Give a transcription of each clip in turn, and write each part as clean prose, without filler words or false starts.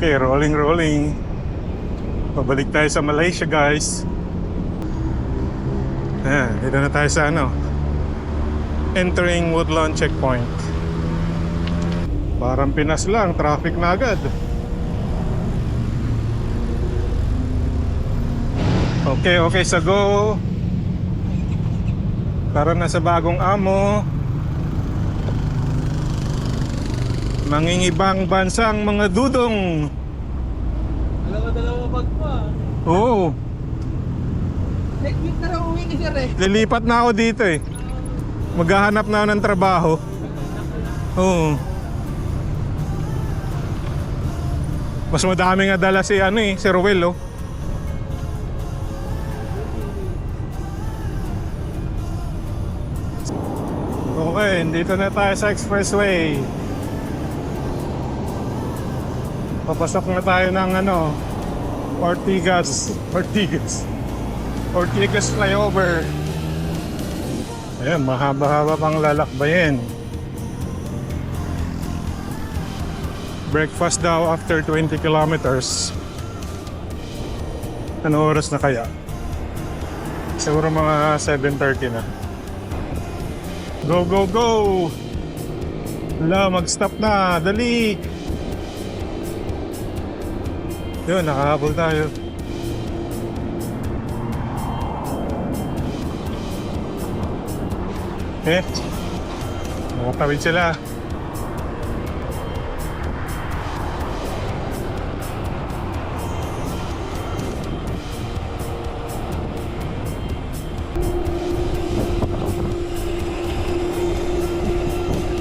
Okay, rolling, rolling. Pabalik tayo sa Malaysia, guys. Ayan, dito na tayo sa entering Woodlawn checkpoint. Parang Pinas lang, traffic na agad. Okay, okay, sa go. Tara na sa bagong amo. Mangingibang bansang mga dudong. Dalawa bag pa. Oo. Next week na raw uwi ni sir eh. Lilipat na ako dito eh. Maghahanap na ako ng trabaho. Oo. Mas madami nga dala si si Ruel, oh. Okay, dito na tayo sa expressway. Papasok na tayo ng Ortigas flyover. Ayan, mahaba-haba pang lalakbayin. Breakfast daw after 20 kilometers. Ano oras na kaya? Siguro mga 7:30 na. Go, go, go! Wala, mag-stop na. Dali! Yun, nakahabol tayo. Nakatawid sila.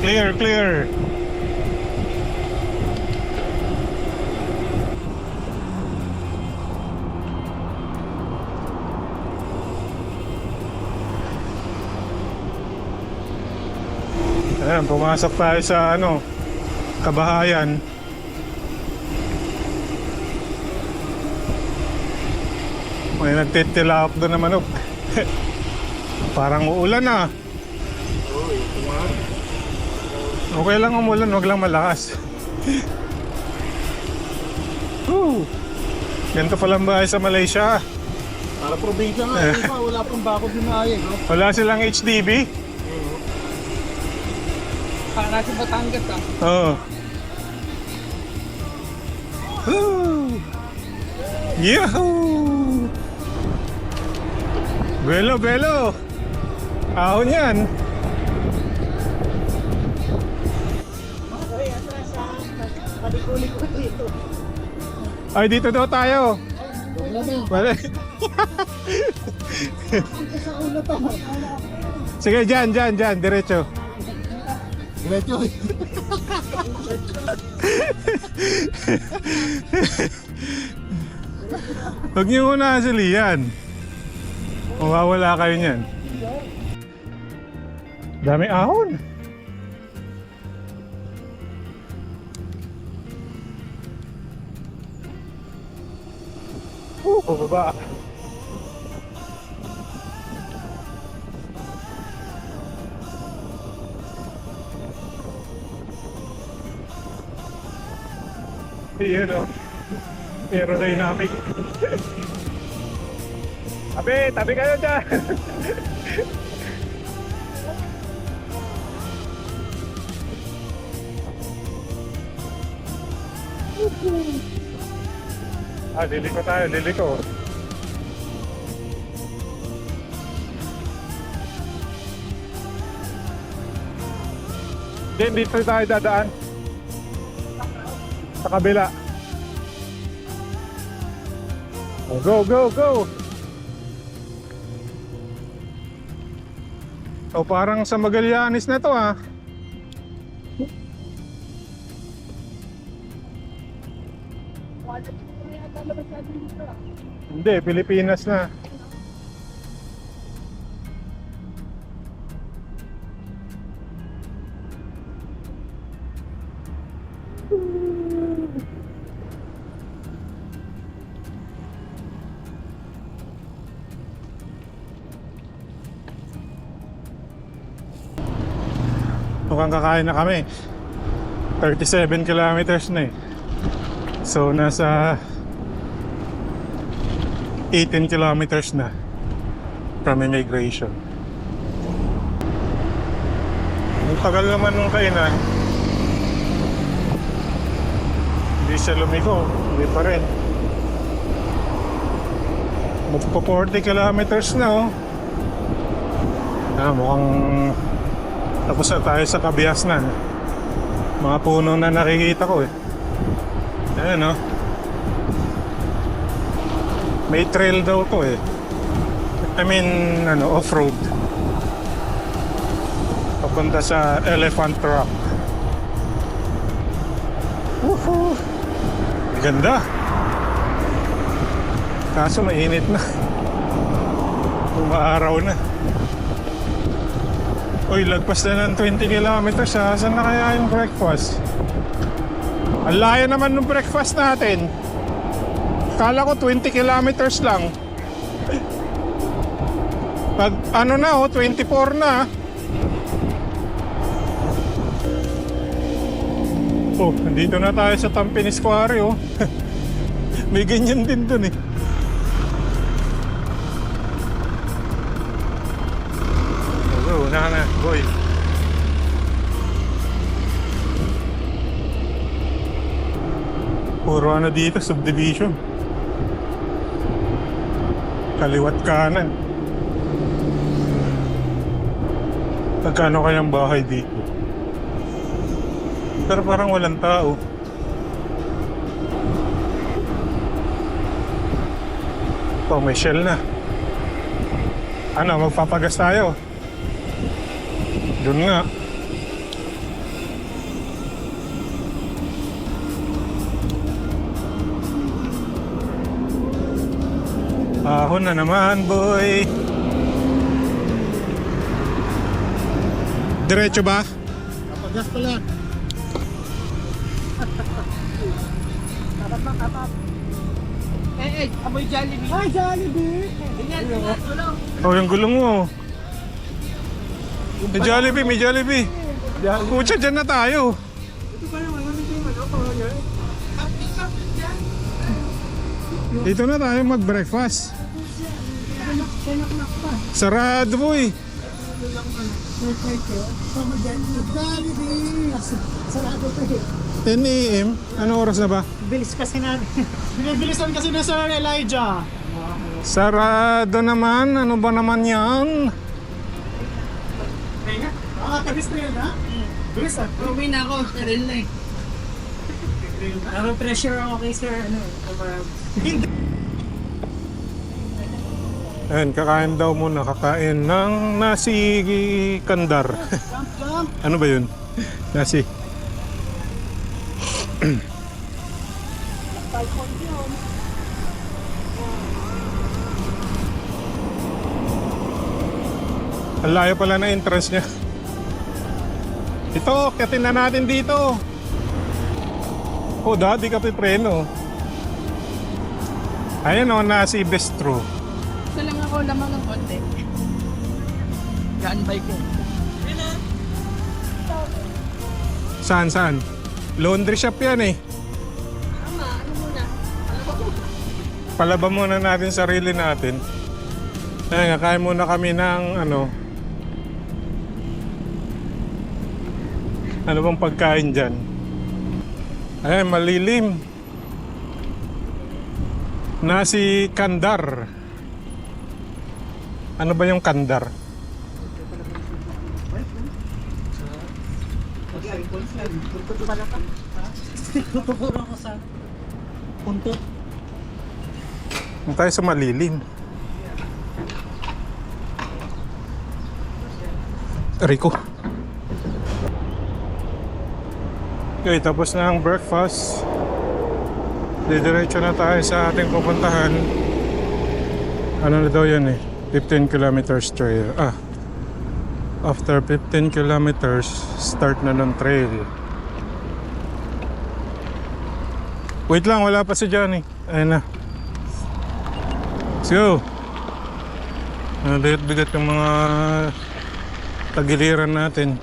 Clear, clear. Ayan, pumasok tayo sa kabahayan. May nagtitilap doon na manok. Parang uulan na. Okay lang umulan, wag lang malakas. Ganito palang bahay sa Malaysia. Para probinsya nga, wala pang bakod yung maayag. No? Wala silang HDB. Para sa Batangas Oo. Yahoo! Belo, belo! Ahon yan! Ay, dito daw tayo! Wala. Sige, dyan, diretso. Diretso. Huwag niyo muna silihan. Mawawala kayo niyan. Dami ahon. Baba. Aerodynamic. Tabi kayo dyan. Liliko tayo, liliko. Then dito tayo dadaan. Sa kabila. Go, go, go! O parang sa Magallanes na to Hindi, Pilipinas na. Mukhang kakain na kami. 37 kilometers na eh. So nasa 18 kilometers na from immigration. Ang tagal naman nung kainan. Hindi siya lumiko. Hindi pa rin. Magpo 40 kilometers na oh. Mukhang tapos na tayo sa Kabiasnan. Mga puno na nakikita ko eh. Ayan oh. May trail daw to eh. I mean, off-road. Papunta sa Elephant Rock. Woohoo! Ganda. Kaso mainit na. Umaaraw na. Uy, lagpas na ng 20 kilometers ha. Saan na kaya yung breakfast? Ang layo naman ng breakfast natin. Kala ko 20 kilometers lang. Pag 24 na. Oh, nandito na tayo sa Tampines Quarry oh. May ganyan din dun eh. Oh, na, boy. Puro dito, subdivision. Kaliwat kanan. Magkano kayang bahay dito? Pero parang walang tao. Oh, may shell na. Magpapagas tayo. Doon nga. Ahon na naman, boy. Diretso ba? Papagas pala. Kapap. Amoy Jollibee. Ay, Jollibee! Ganyan, gulong. Oh, yung gulong mo. May Jollibee, may Jollibee. Kutsa, dyan na tayo. Ito pa naman, pangalan. Dito na tayo mag-breakfast. Sarado, boy. Jollibee! Sarado pa eh. 10 a.m. Ano oras na ba? Bilis kasi na. Binibilisan kasi na Sir Elijah. Sarado naman. Ano ba naman yan? Kaya nga? Tabis na yun ha? Bilis ah. Uwi na ako, karil na eh. Ano pressure ako kay Sir Ayan, kakain daw muna. Kakain ng nasi kandar. Jump! Ano ba yun? Nasi. Ang layo pala na entrance niya. Ito, katin na natin dito. Oh, dati ka pipreno. Ayan o, nasi bistro. Gusto lang ako lamang ng konti. Gaan bike ko. Saan? Laundry shop yan eh. Tama, ano muna? Palaba muna natin sarili natin. Ayan, kakain muna kami ng ano bang pagkain dyan? Ayan, malilim. Nasi kandar. Ano ba yung kandar? Tuturo ko sa punto. Doon tayo sa malilim. Rico. Okay, tapos na ang breakfast. Didiretso na tayo sa ating pupuntahan. Ano na daw yan eh? 15 kilometers trail. After 15 kilometers, start na ng trail. Wait lang, wala pa si Johnny. Ayun na. Let's go. Bigat yung mga tagiliran natin.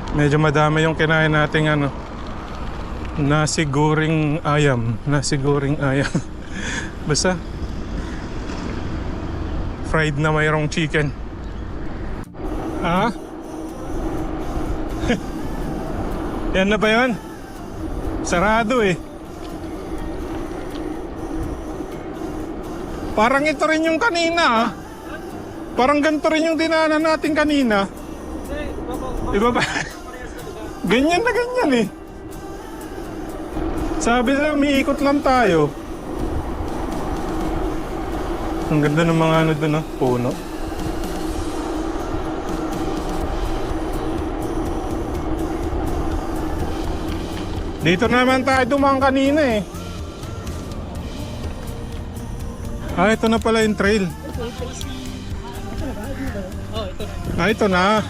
Medyo madami yung kinain nating Nasi goreng ayam. Nasi goreng ayam. Basta fried na mayroong chicken. Ah? Yan na ba yun? Sarado eh. Parang ito rin yung kanina ah. Parang ganito rin yung dinaanan natin kanina. Iba ba? Ganyan na ganyan eh. Sabi lang, umiikot lang tayo. Ang ganda ng mga ano doon, puno. Dito naman tayo dumaan kanina eh. Ah, ito na pala yung trail. Ah, ito na.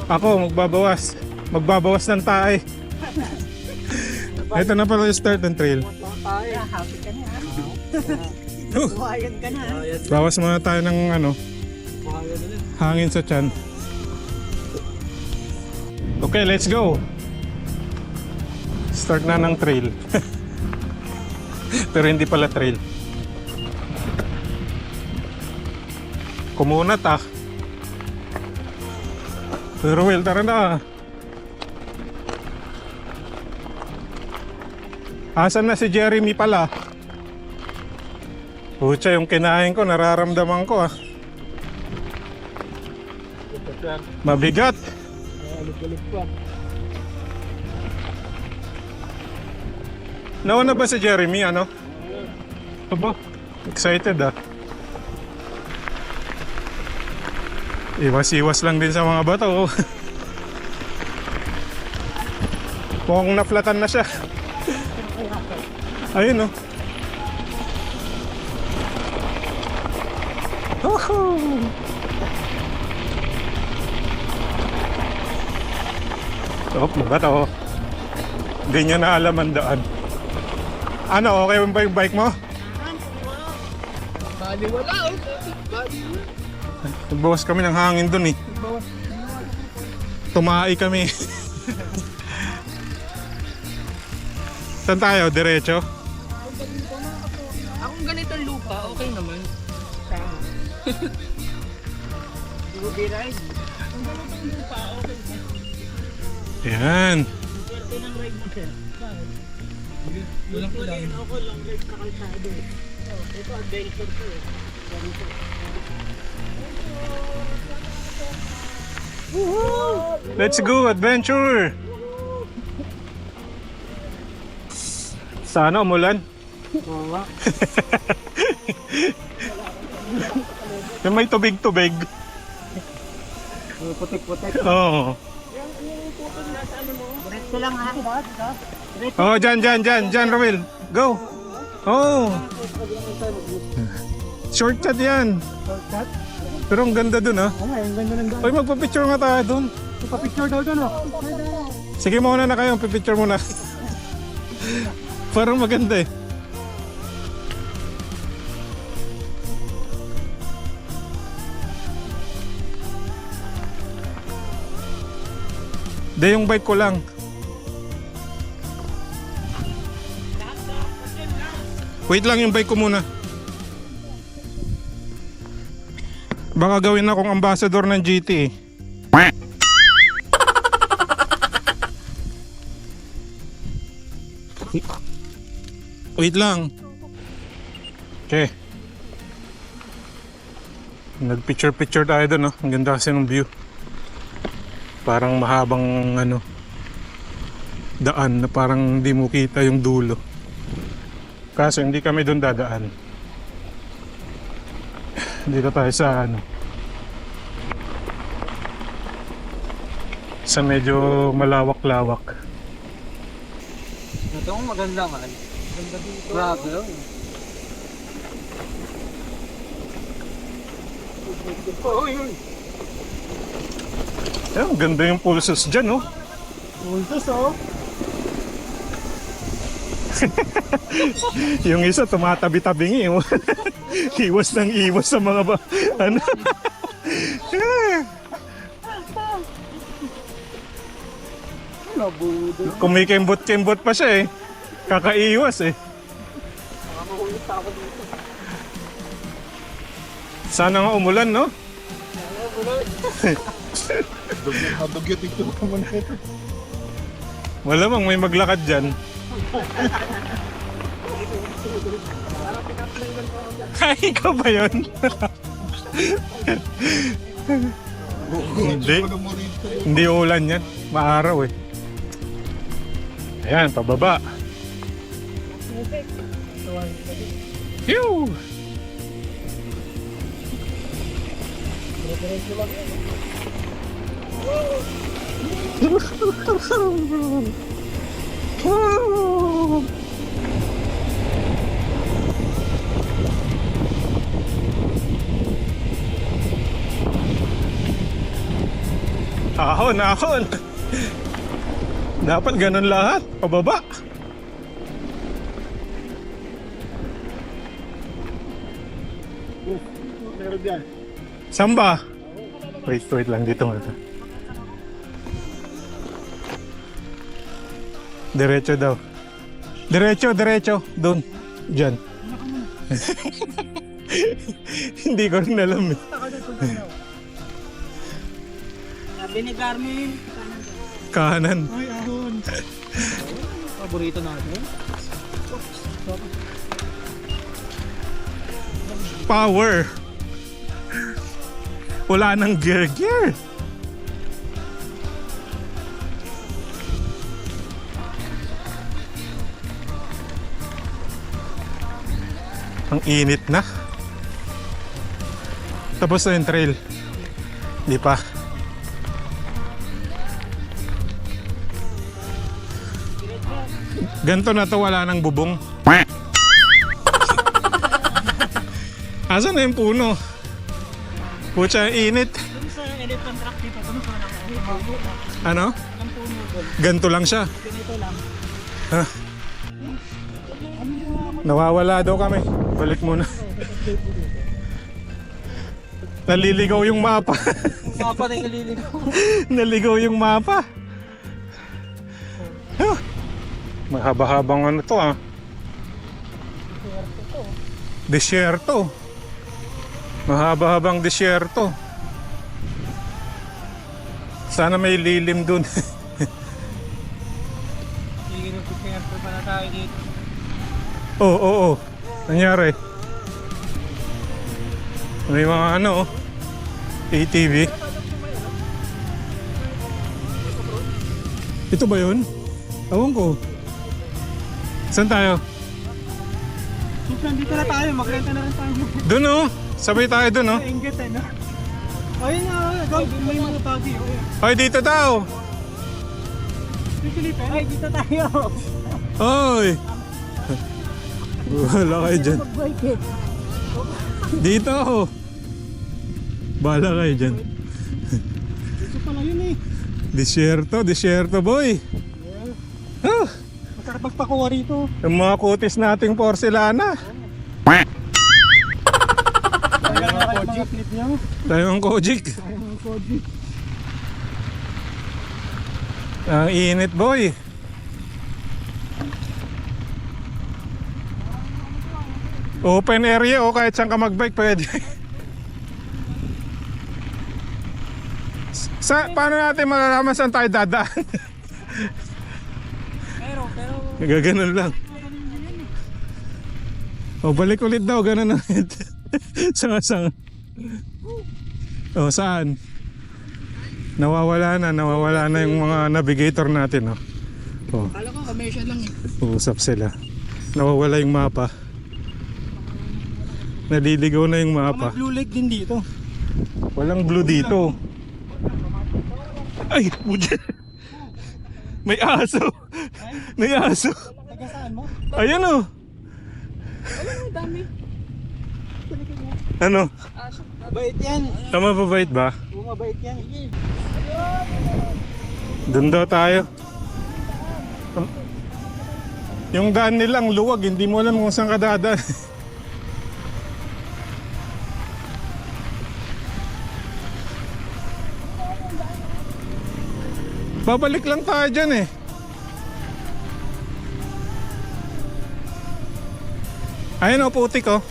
Ako, magbabawas. Magbabawas ng tae. Ito na pala yung start ng trail. Bawas muna tayo ng ano, hangin sa tiyan. Okay, let's go. Start na ng trail. Pero hindi pala trail. Kumunat ah. Pero well, tara na. Asan na si Jeremy pala? Pucha, yung kinain ko, nararamdaman ko ah. Mabigat. Nauna ba si Jeremy, ano? Aba, excited ah. Iwas-iwas lang din sa mga bato. Mukhang naflatan na siya. Ayun oh. Woohoo! Oh, bato. Hindi niya na alam ang daan. Ano, okay ba yung bike mo? Bali wala oh. Nagbawas kami ng hangin dun eh. Tumai kami. Saan tayo? Diretso? Akong ganitong lupa, okay naman. Ruby ride. Kung ganitong lupa, okay naman. Yan. Swerte ng ride mo siya. Walang lang ako, long ride ka kalsado eh. Ito, adventure ko eh. Let's go, adventure! Sana umulan. Oo. Yung may tubig-tubig. Putik-putik. Oo. Yung putol na sa ano mo? Diretso lang ha. Oh, dyan, Romel. Go. Oh. Shortcut yan. Shortcut? Pero ang ganda dun ah. Oo, ang ganda ng daan. Uy, magpa-picture nga tayo dun. Ipapicture daw doon oh. Sige, mauna na kayo. Pipicture muna. Parang maganda eh. De, yung bike ko lang. Wait lang, yung bike ko muna. Baka gawin akong ambassador ng GT eh. Wait lang. Okay. Nag-picture tayo doon, no? Ang ganda kasi ng view. Parang mahabang ano, daan na parang hindi mo kita yung dulo. Kaso hindi kami doon dadaan. Dito tayo sa ano, sa medyo malawak-lawak. Ito ang maganda man. Ganda dito. Grabe oh. Uy. Ang ganda yung pulsos dyan, oh. Pulsos oh. Yung isa tumatabi-tabingi, oh. Iwas ng iwas sa mga ano. Nabudol. Kumikembot-kembot pa siya eh. Kakaiwas eh. Nakakahulog ako dito. Sana nga umulan, no? Dugyat ito naman ito. Malamang may maglakad dyan. Ay, ikaw ba yun? Hindi. Hindi ulan yan. Maaraw eh. Ayan, pababa. Phew! Ahon, ahon. Dapat ganun lahat, pababa. Meron dyan. Samba. Wait lang dito nga. Diretso daw. Diretso. Doon. Diyan. Hindi ko rin alam eh. Sabi ni Carmen. Kanan. Ay, ahon. Paborito natin. Power. Wala nang gear. Ang init na. Tapos na yung trail. Di pa. Ganto na to, wala nang bubong. Asan na yung puno? Pucha, init. Doon sa elephant track dito, kung saan ako. Ano? Ang puno doon. Ganto lang siya. Ganito lang. Ha? Nawawala daw kami. Balik muna. Naliligaw yung mapa. Mapa na kaliligaw. Naligaw yung mapa. Huh. Mahaba-habang ano to ah. Desierto. Mahaba-habang desierto. Sana may lilim dun. Sige, nagpiperto pa na tayo dito. Oo. Nangyari. May mga ano, ATV. Ito ba yun? Ewan ko. Saan tayo? Dito na tayo, magrenta na rin tayo. Doon oh. Sabay tayo doon oh. Ingat eh, no? Ayun na, may mga tagi. Ay, dito daw. Ay, dito tayo. Oy. Wala kayo dyan. Mag-bike eh. Dito oh. Bala kayo dyan. Dito pala yun eh. Desierto boy. Ah, Masarap magpakuha rito. yung mga kutis nating porcelana. Tayo mga mga clip niya. Tayo ang Kojik. Tayo mga koji. Ang init boy. Open area o kahit saan ka magbike pwede. Paano natin malalaman saan tayo dadaan? Pero, Gaganon lang. O balik ulit daw, ganon ulit. Sanga. O saan? Nawawala na yung mga navigator natin. O, kala ko commercial lang eh. uusap sila. Nawawala yung mapa. Naliligaw na yung mapa. May blue lake din dito. Walang blue dito. Ay, puja. May aso. May aso. Taga saan mo? Ayan o. Ang dami. Ano? Mabait yan. Tama ba bait ba? Mabait yan. Doon daw tayo. Yung daan nilang luwag, hindi mo alam kung saan ka dadaan. Babalik lang tayo dyan eh. Ayun o, putik oh.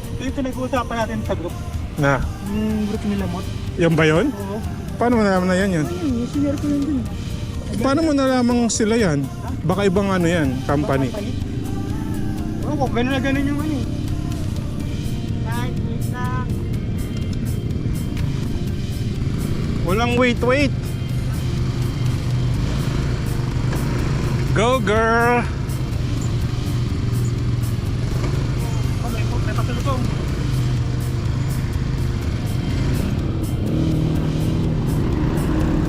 Ito yung pinag-uusapan natin sa group. Na, Yung group nila mo. yan ba yun? Oo. Paano mo nalaman na yan yun? Ayun, yung sinare ko yun din. Paano mo nalaman sila yan? Baka ibang ano yan, company. Oo, gano'n na gano'n yung ano eh. Kahit na. Walang wait. Go girl! Oh, may pasalubong.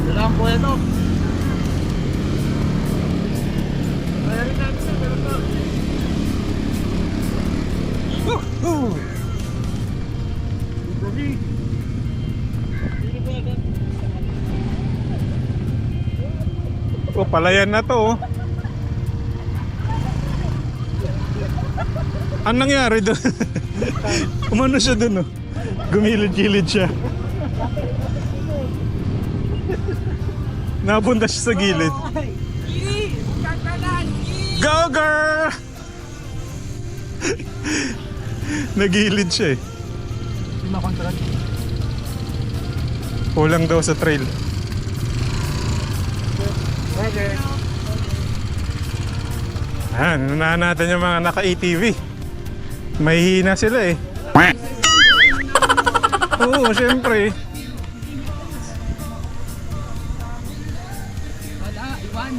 Dalang po ito. Mayroon natin sa meron pa. Dali. Oh, palayan na to oh. Anong nangyari doon? Umano siya doon oh. Gumilid-gilid siya. Napunta siya sa gilid. Go girl! Nagilid siya eh. Hindi makontrol. Kulang daw sa trail. Okay. Unahan natin yung mga naka-ATV. May hina sila eh. Oo, syempre. Wala, iwan.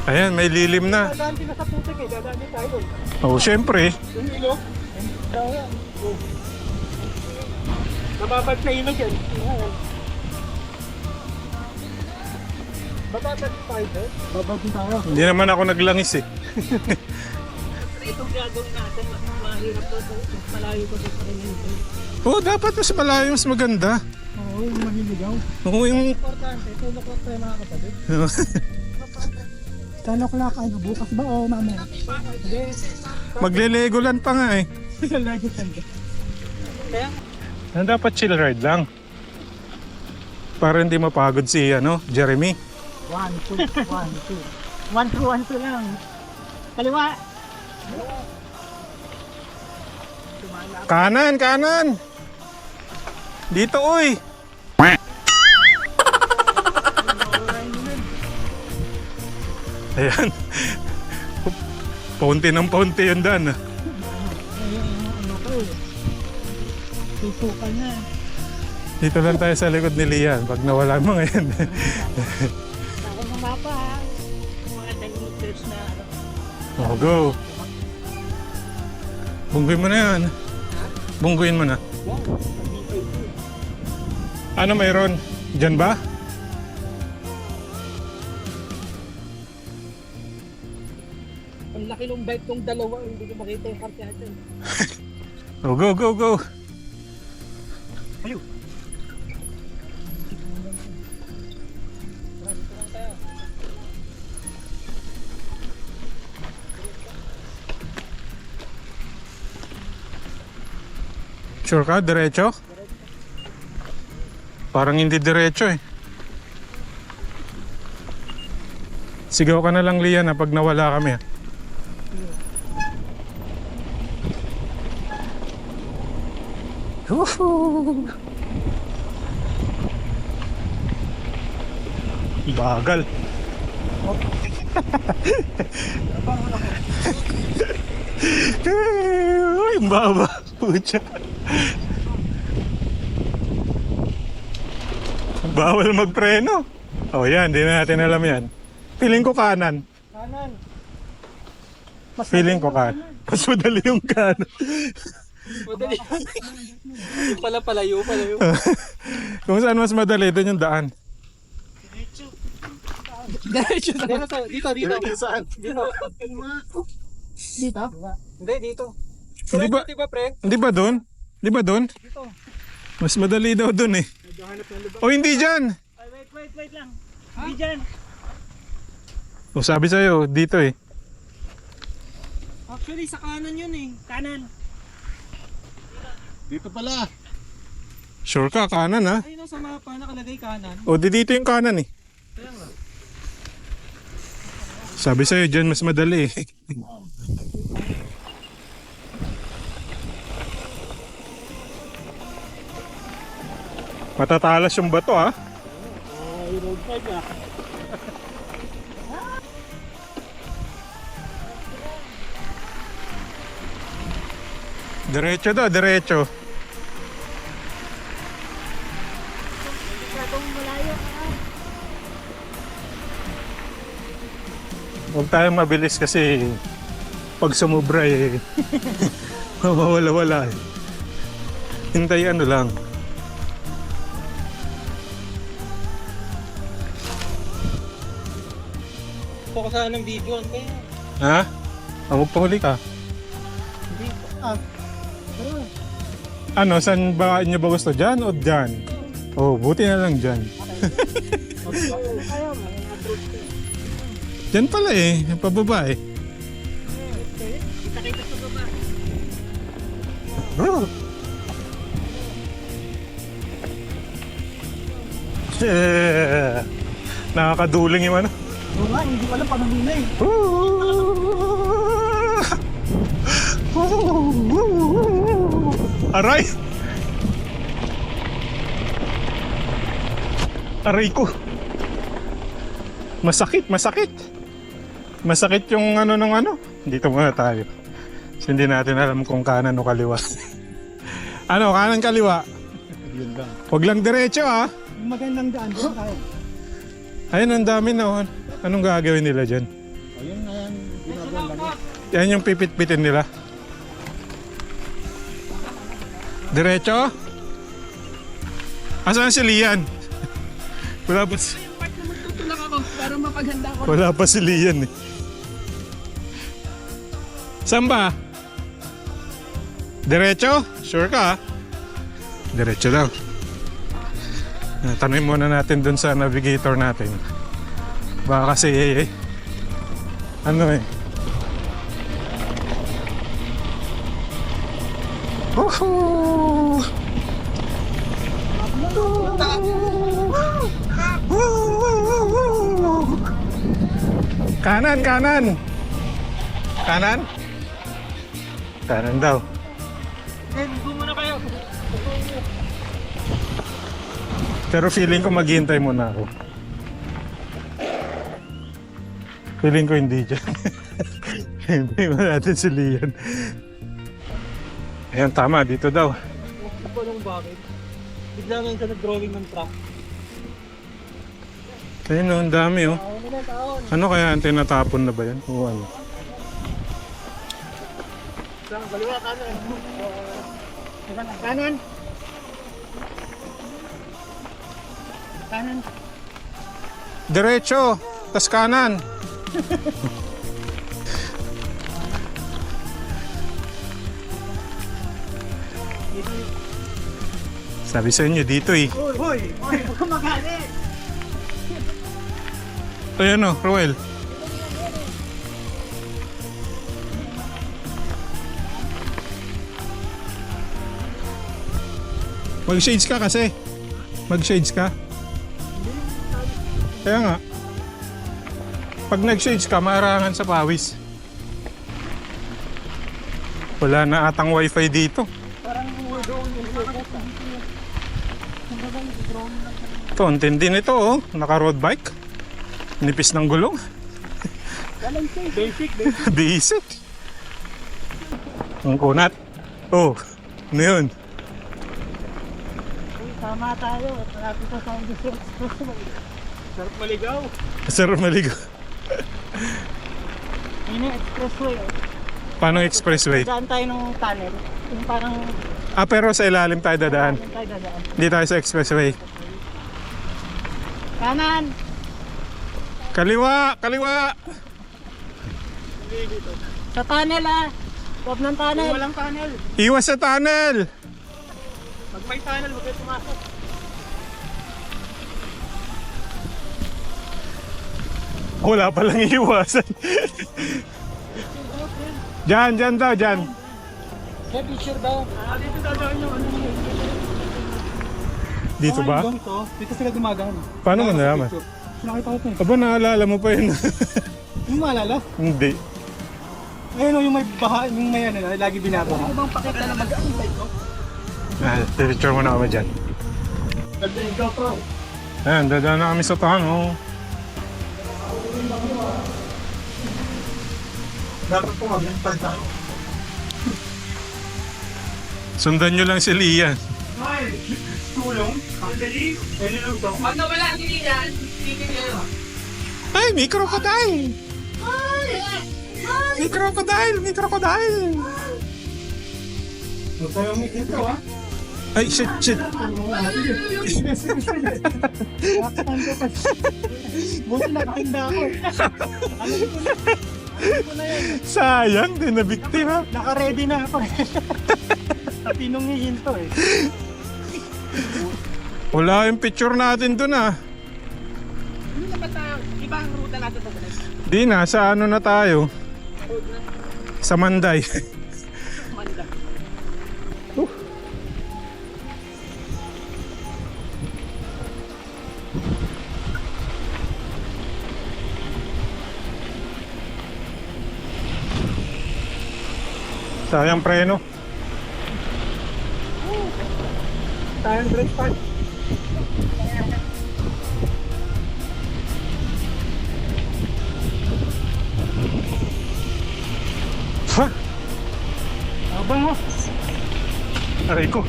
Ayan, may lilim na. Dadaan din na sa putik eh. Dadaan din tayo doon. Oo, syempre. Yung ilog. Nababad na ilog yan. Ayan. Bababad din tayo doon? Bababad din tayo. Hindi naman ako naglangis eh. Itong gagawin natin, mas mahirap to. Mas malayo ko sa sarili. Oo, dapat mas malayo, mas maganda. Oo, yung mahiligaw. Oo, yung... Importante, 10 o'clock tayo mga kapatid. 10 o'clock, ano, bukas ba o mamaya? Hindi. Magle-legoland pa nga eh. Lagi tayo. Kaya, Dapat chill ride lang. Para hindi mapagod si Jeremy. 1, 2, 1, 2. 1 through 1 2 lang. Kaliwa. Kanan! Dito uy! Ayan. Paunti ng paunti yung daan. Ano ko eh. Susukan na. Dito lang tayo sa likod ni Lian. Pag nawala mo ngayon. ako ng mapa ha. Mga 10 meters na ano. Oh, go! Bungguin mo na yan. Bungguin mo na. Ano mayroon? Diyan ba? Ang laki ng bike kong dalawa, hindi ko makita yung karte natin. Oh, go! Ayun. Sure ka? Diretso? Parang hindi diretso eh. Sigaw ka na lang Lian pag nawala kami. Woohoo! Bagal. Uy, ang baba. Pucha. Bawal magpreno. Oh yan, di na natin alam yan. Feeling ko kanan. Kanan. Feeling ko kanan. Mas madali yung kanan. Madali. Yung pala palayo. Kung saan mas madali, doon yung daan. Dito. Saan? Dito. Dito? Hindi, dito. Hindi ba pre? Hindi ba doon? Di ba doon? Dito. Mas madali daw doon eh. O hindi dyan. Ay, wait lang. Hindi dyan. O sabi sa'yo, dito eh. Actually, sa kanan yun eh. Kanan. Dito pala. Sure ka, kanan ha? Ay, nasa mapa, nakalagay kanan. O, di dito yung kanan eh. Kaya nga. Sabi sa'yo, dyan mas madali eh. Matatalas yung bato ha? Yung road side ah. Diretso daw, diretso. Huwag tayong mabilis kasi pag sumubra eh, mawawala-wala eh. Hintay ano lang. Gusto ko sana ng video. Ano kaya? Ha? Magpahuli ka. Hindi. Ah. Pero, Ano, saan ba inyo ba gusto? Dyan o dyan? Oh, buti na lang dyan. kaya mo. Dyan pala eh, pababa eh. Kita-kita sa baba. Oh. Nakakaduling yung ano. Oo nga, hindi ko alam paano muna eh. Aray! Aray ko! Masakit, masakit! Masakit yung ano ng ano. Dito muna tayo. So, hindi natin alam kung kanan o kaliwa. Ano, kanan kaliwa? Yun lang. Huwag lang diretso ha. Magandang daan doon tayo. Ayun, ang dami na. Oh. Anong gagawin nila dyan? Ayun na yan. Ginagawa lang. Yan yung pipit-pitin nila. Diretso? Asan si Lian? Wala pa si... Tutulak ako para mapaghanda ko. Wala pa si Lian eh. Saan ba? Diretso? Sure ka? Diretso daw. Tanungin muna natin dun sa navigator natin. Baka kasi ano eh. Woohoo! Kanan, kanan. Kanan? Kanan daw. Eh, ligo muna kayo. Pero feeling ko maghihintay muna ako. Feeling ko hindi dyan. Hintay mo natin si Lian. Ayan, tama. Dito daw. Hindi ko alam bakit. Bigla ngayon ka nag-drawing ng truck. Ayun, oh, ang dami oh. Taon na taon. Ano kaya ang tinatapon na ba yan? O ano? Saan? Baliwa, kanan. Kanan. Kanan. Diretso! Tas kanan! Sabi sa inyo dito eh. Hoy! Hoy! Hoy! Huwag kang magalit! Ayan o, Roel. Mag-shades ka kasi. Mag-shades ka. Kaya nga. Pag nag-shades ka, maarangan sa pawis. Wala na atang wifi dito. Parang drone yung focus ah. Ito, ang tindi nito oh. Naka-road bike. Nipis ng gulong. Basic. Basic. Ang kunat. Oh, ano yun? Uy, tama tayo. Malapit sa San Jose Expressway. Sarap maligaw. Sarap maligo. Yun yung expressway. Paano expressway? Daan tayo ng tunnel. Yung parang... Ah, pero sa ilalim tayo dadaan. Tayo dadaan. Hindi tayo sa expressway. Kanan! Kaliwa! Kaliwa! Sa tunnel ah! Loob ng tunnel! Walang tunnel! Iwas sa tunnel! Pag may tunnel, huwag kayo pumasok. Wala palang iwasan. Diyan daw, diyan. May picture daw. Dito dadaan yung ano niya. Dito ba? Dito sila dumagaan. Paano mo nalaman? Nakita ko ito eh. Aba, naalala mo pa yun. Yung maalala? Hindi. Ayun o, yung may baha, yung may ano, lagi binabaha. Ano bang pakita na mag-aantay ko? Picture mo na kami dyan. Ayan, dadaan na kami sa Tano. Dapat po mag-aantay tayo. Sundan nyo lang si Lian. Ay, tulong? Ang dali? Pwede lang ito. Pag nawala ang gilihan, titigil yun. Ay, may crocodile! May crocodile! May crocodile! Huwag tayo may ito ha. Ay, shit! Buti nakahinda ako. Alam ko na yan. Sayang, din na biktima. Naka-ready na ako. Tinungihin to eh. Wala yung picture natin dun ah. Ano na ba tayo? Iba ang ruta natin sa balik. Di na, sa ano na tayo? Sa Manday. Manda. Sayang preno. Tayong brake pad. Ha? Abang mo. Aray ko.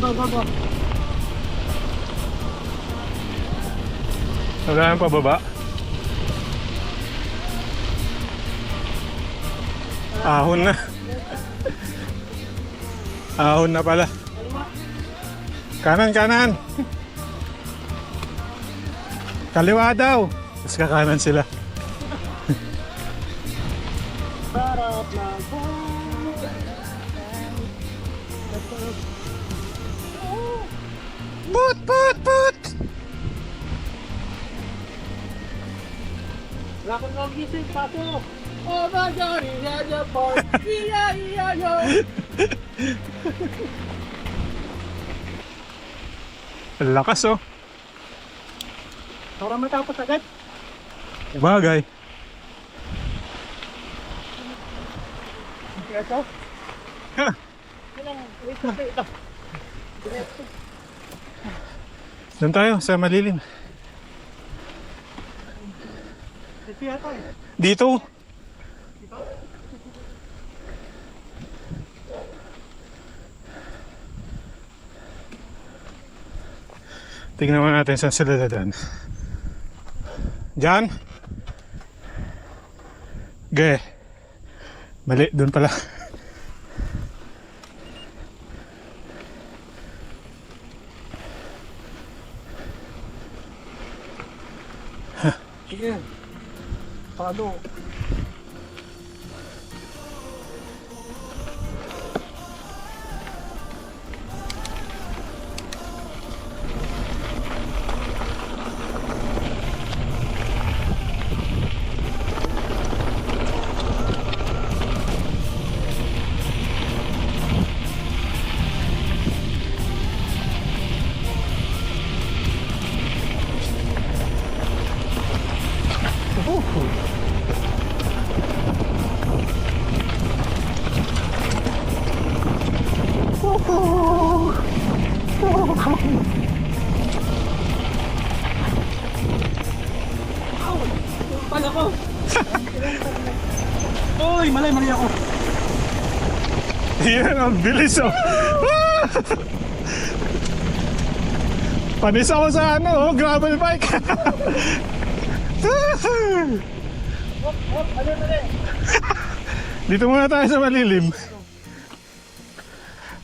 Baba. Wala nang pababa. Ahon na. Ahon na pala. Kanan. Kaliwa daw. Tapos kakanan sila. Put! Wala kang nagising, pato. Oh my God, iya po. Iya yo. Ang lakas oh. Para matapos agad. Bagay. Ito. Ha? Ito. Doon tayo sa malilim. Ito yata eh. Dito. Tingnan mo natin saan sila dadaan. Diyan? Ge. Mali, doon pala. Sige. Paano? Pala ko. Uy, mali ako. Yan, ang bilis oh. Panis ako sa ano, gravel bike. Dito muna tayo sa malilim.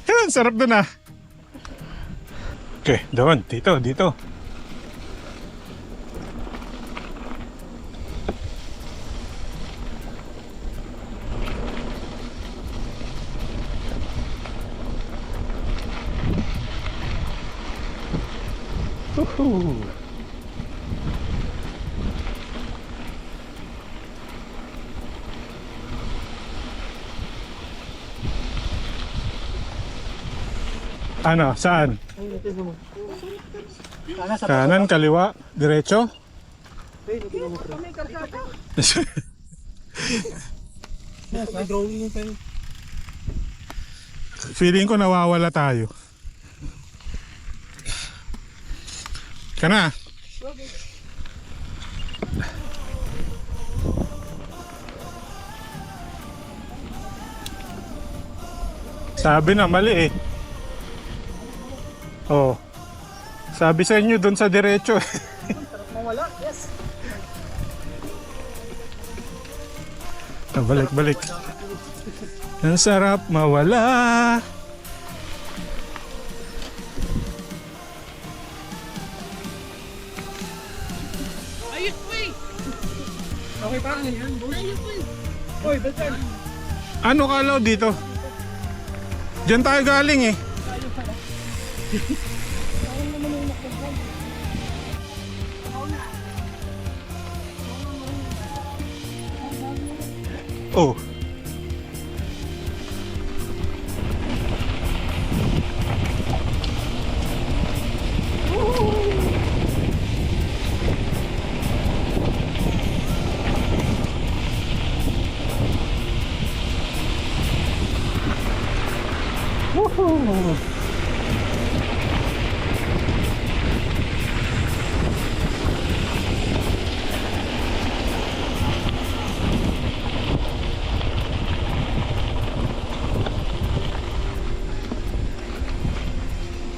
Yan, sarap doon ah. Okay, doon, dito. Woohoo! Ano, saan? Sana sa Kanan, kaliwa, diretso? may drawing yung tayo. Feeling ko nawawala tayo. Kana? Sabi na mali eh. Oh. Sabi sa inyo doon sa diretso. Mawala, yes. Balik. Ang sarap mawala. Ayos po eh! Okay pa ano yan, boy? Oy, Belton. Ano kalaw dito? Diyan tayo galing eh. Oh. Woohoo!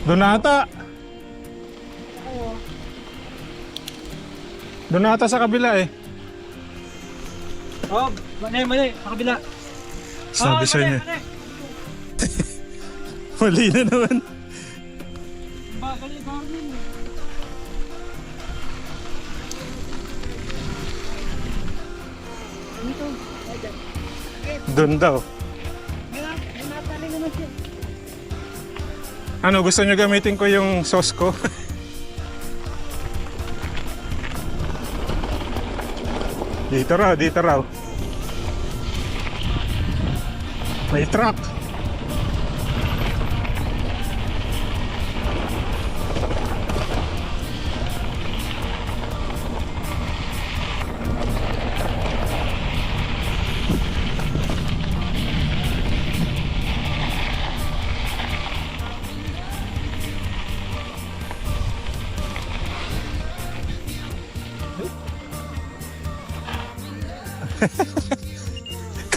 Doon ata. Doon ata sa kabila eh. Oh, mali, sa kabila. Sabi sa inyo. Mali. Mali na naman. Bagal yung garden. Doon daw. Ano, gusto nyo gamitin ko yung sauce ko? Dito raw. May truck.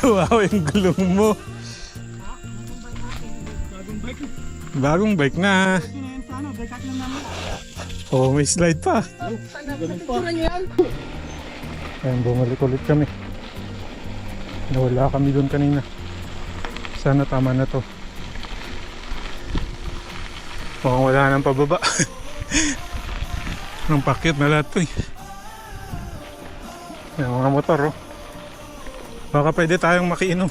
Kawawa yung gulong mo. Bagong bike. Bagong bike na. Kinayan sa ano, bike lang namin. Oh, may slide pa. Ganun pa. Ayun, bumalik ulit kami. Nawala kami doon kanina. Sana tama na to. Mukhang wala nang pababa. Ang pakyat na lahat to eh. Yung mga motor oh. Baka pwede tayong makiinom.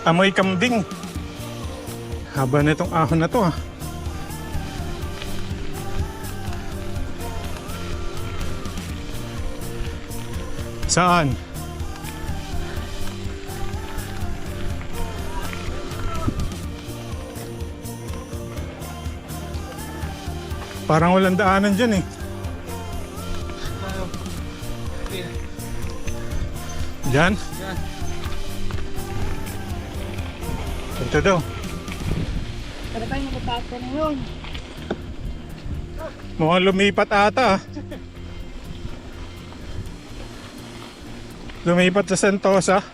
Amoy kambing. Haba na itong ahon na to ah. Saan? Parang walang daanan dyan eh. Diyan? Yan. Ito daw. Kada tayo magpapasa na yun. Mukhang lumipat ata ah. Lumipat sa Sentosa.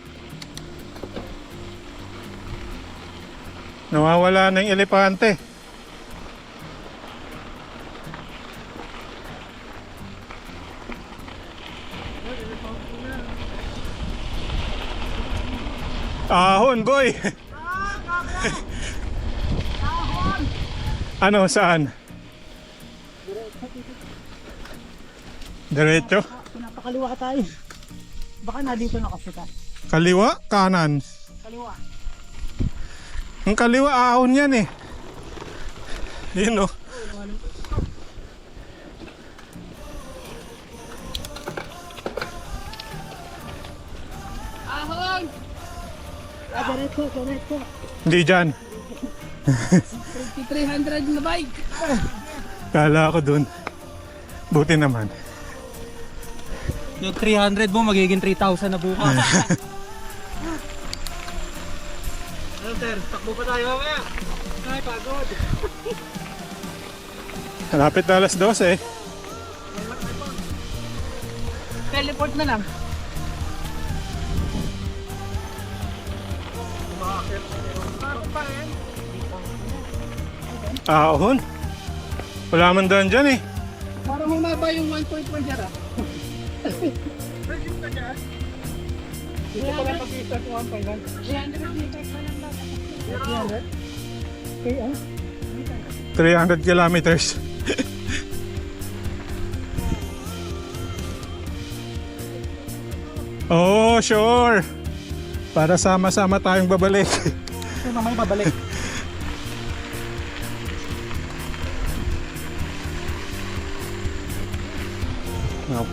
Nawawala na yung elepante. Ahon, boy! Ano, saan? Diretso? Pinapakaliwa ka tayo. Baka na dito nakasita. Kaliwa? Kanan? Kaliwa. Ang kaliwa, ahon yan eh. Yun oh. Ahon! Diretso. Hindi dyan. 300 na bike. Kala ko dun. Buti naman. Yung 300 mo, magiging 3,000 na bukas. Ano sir, takbo pa tayo mamaya. Ay, pagod. Malapit na alas 12 eh. Teleport na lang. Ahon. Wala man daan dyan eh. Parang humaba yung 1.1 dyan ah. Dito pala pag-isa kung 300 meters na lang dapat. 300? Okay, 300 kilometers. Oh, sure. Para sama-sama tayong babalik. Ito na may babalik.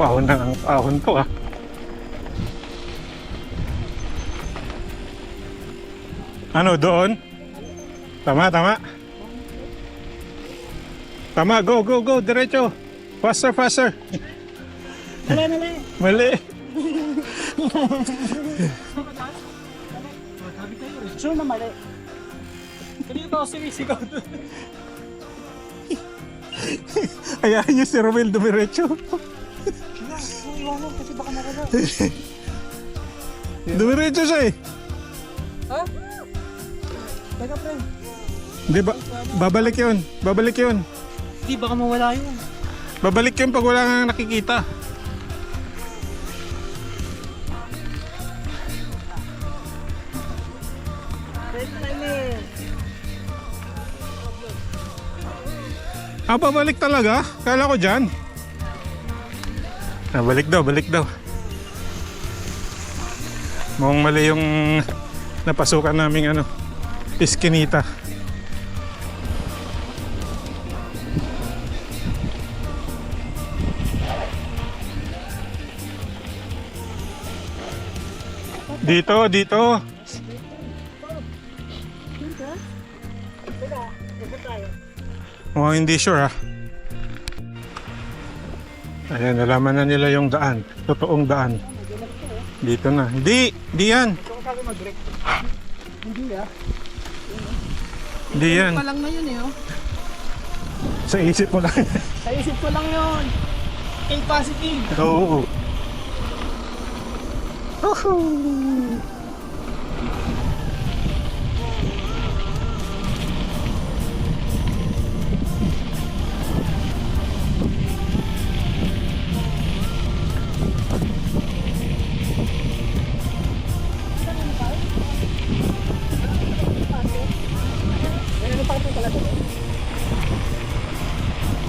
Pahon na ang pahon to ah. Ano doon? Tama. Tama, go, diretso. Faster. Mali. Sure na mali. Kanina ako sumisigaw doon. Ayahin niyo si Romel dumiretso. Iwanan kasi baka nakala. Dumiretso siya eh. Ha? Teka pre. Di ba? Babalik yun. Hindi, baka mawala yun. Babalik yun pag wala kang nakikita. Babalik talaga? Kala ko dyan. Balik daw. Mukhang mali yung napasukan naming iskinita. Dito. Mukhang hindi sure ah. Ayan, nalaman na nila yung daan. Totoong daan. Dito na. Hindi yan. Hindi yan. Pa lang na yun eh oh. Sa isip mo lang. Sa isip ko lang yun. Kay positive. Oo.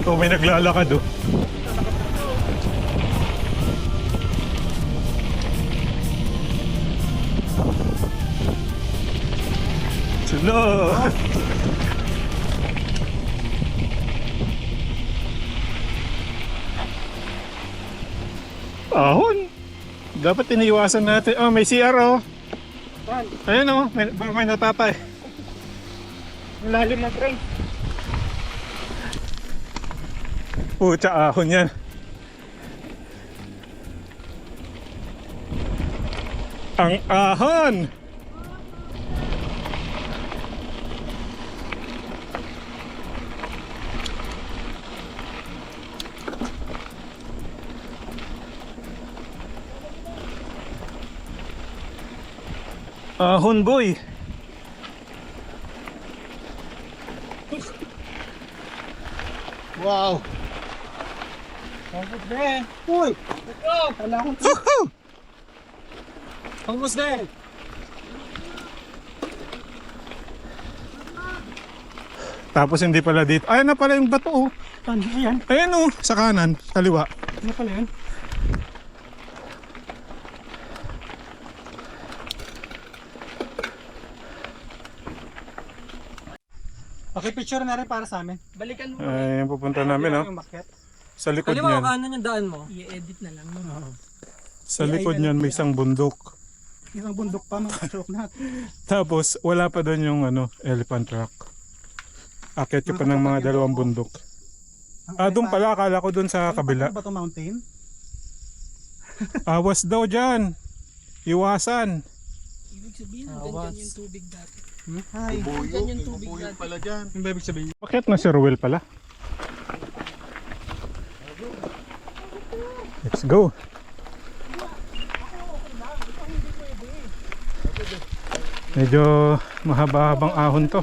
Oh, may naglalakad oh. Hello. Ahon. Dapat iniiwasan natin. Oh, may CR oh. Ayun oh, may natatay. Lalim na train. Pucha, ahon yan. Ang ahon! Ahon boy! Wow! Almost there! Uy! Let's go! Kailangan ko. Woohoo! Almost there! Tapos hindi pala dito. Ayun na pala yung bato oh. Ano yan? Ayan oh, sa kanan, kaliwa. Ano pala yan? Pakipicture na rin para sa amin. Balikan mo. Ayun, pupunta namin oh. Yung makyat. Sa likod Kaliwa o niyan. kanan yung daan mo? I-edit na lang mo. Sa likod niyan may isang bundok. Isang bundok pa mga kasok natin. Tapos wala pa doon yung elephant rock. Akit ko pa ng mga dalawang bundok. Doon pala, akala ko doon sa kabila. Ano ba ito mountain? Awas daw dyan. Iwasan. Ibig sabihin, ganyan yung tubig dati. Ay, Ganyan yung tubig dati. pala dyan. Yung ibig sabihin. Bakit na si Ruel pala? Let's go. Medyo mahaba-habang ahon to.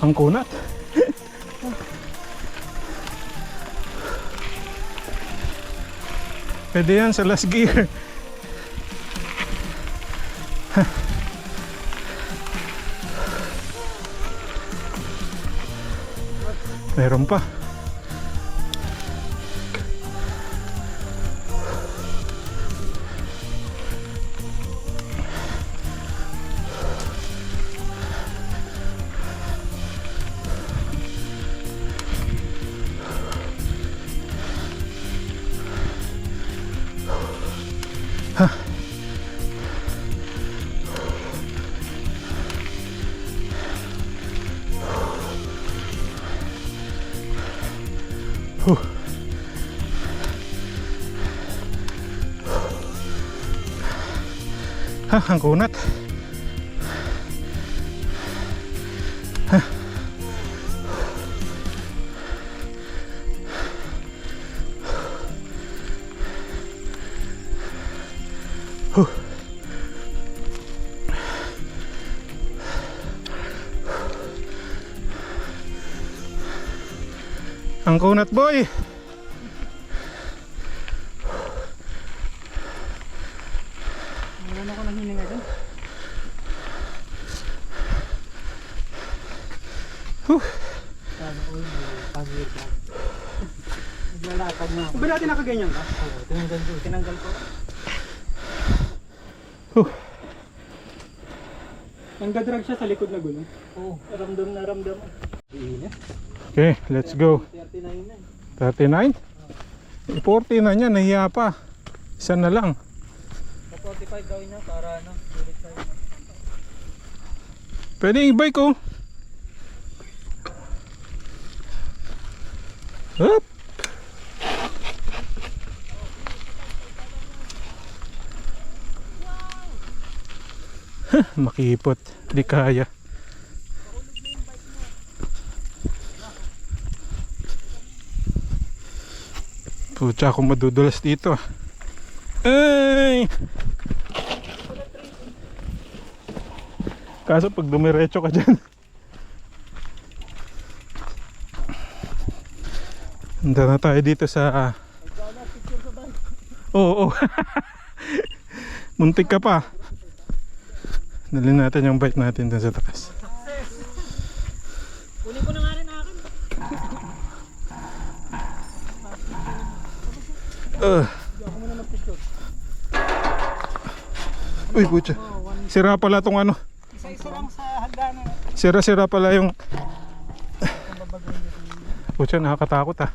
Ang kunat. Pwede yan sa last gear. Meron pa. Ang kunat. Ang kunat, boy. Wala ako nang hininga dyan. Sana all pag-weird lang. Naglalakad na ako. Ba natin nakaganyan ka? Oo, tinanggal ko. Tinanggal ko. Nanggadrag siya sa likod na gulong. Oo. Ramdam na ramdam. Okay, let's go. 39 na. 39? 40 na niya, nahiya pa. Isa na lang. 45 gawin na para ulit tayo. Pwede i-bike ko. Up. Makipot, di kaya. Pucha, ako madudulas dito. Ay! Kaso pag dumiretso ka dyan, handa na tayo dito sa oo. Muntik ka pa. Dalhin natin yung bike natin dun sa taas. Kunin ko na nga rin akin. Uy, pucha. Sira pala tong ano. Isa-isa lang sa hagdanan. Sira-sira pala yung pucha, nakakatakot ah.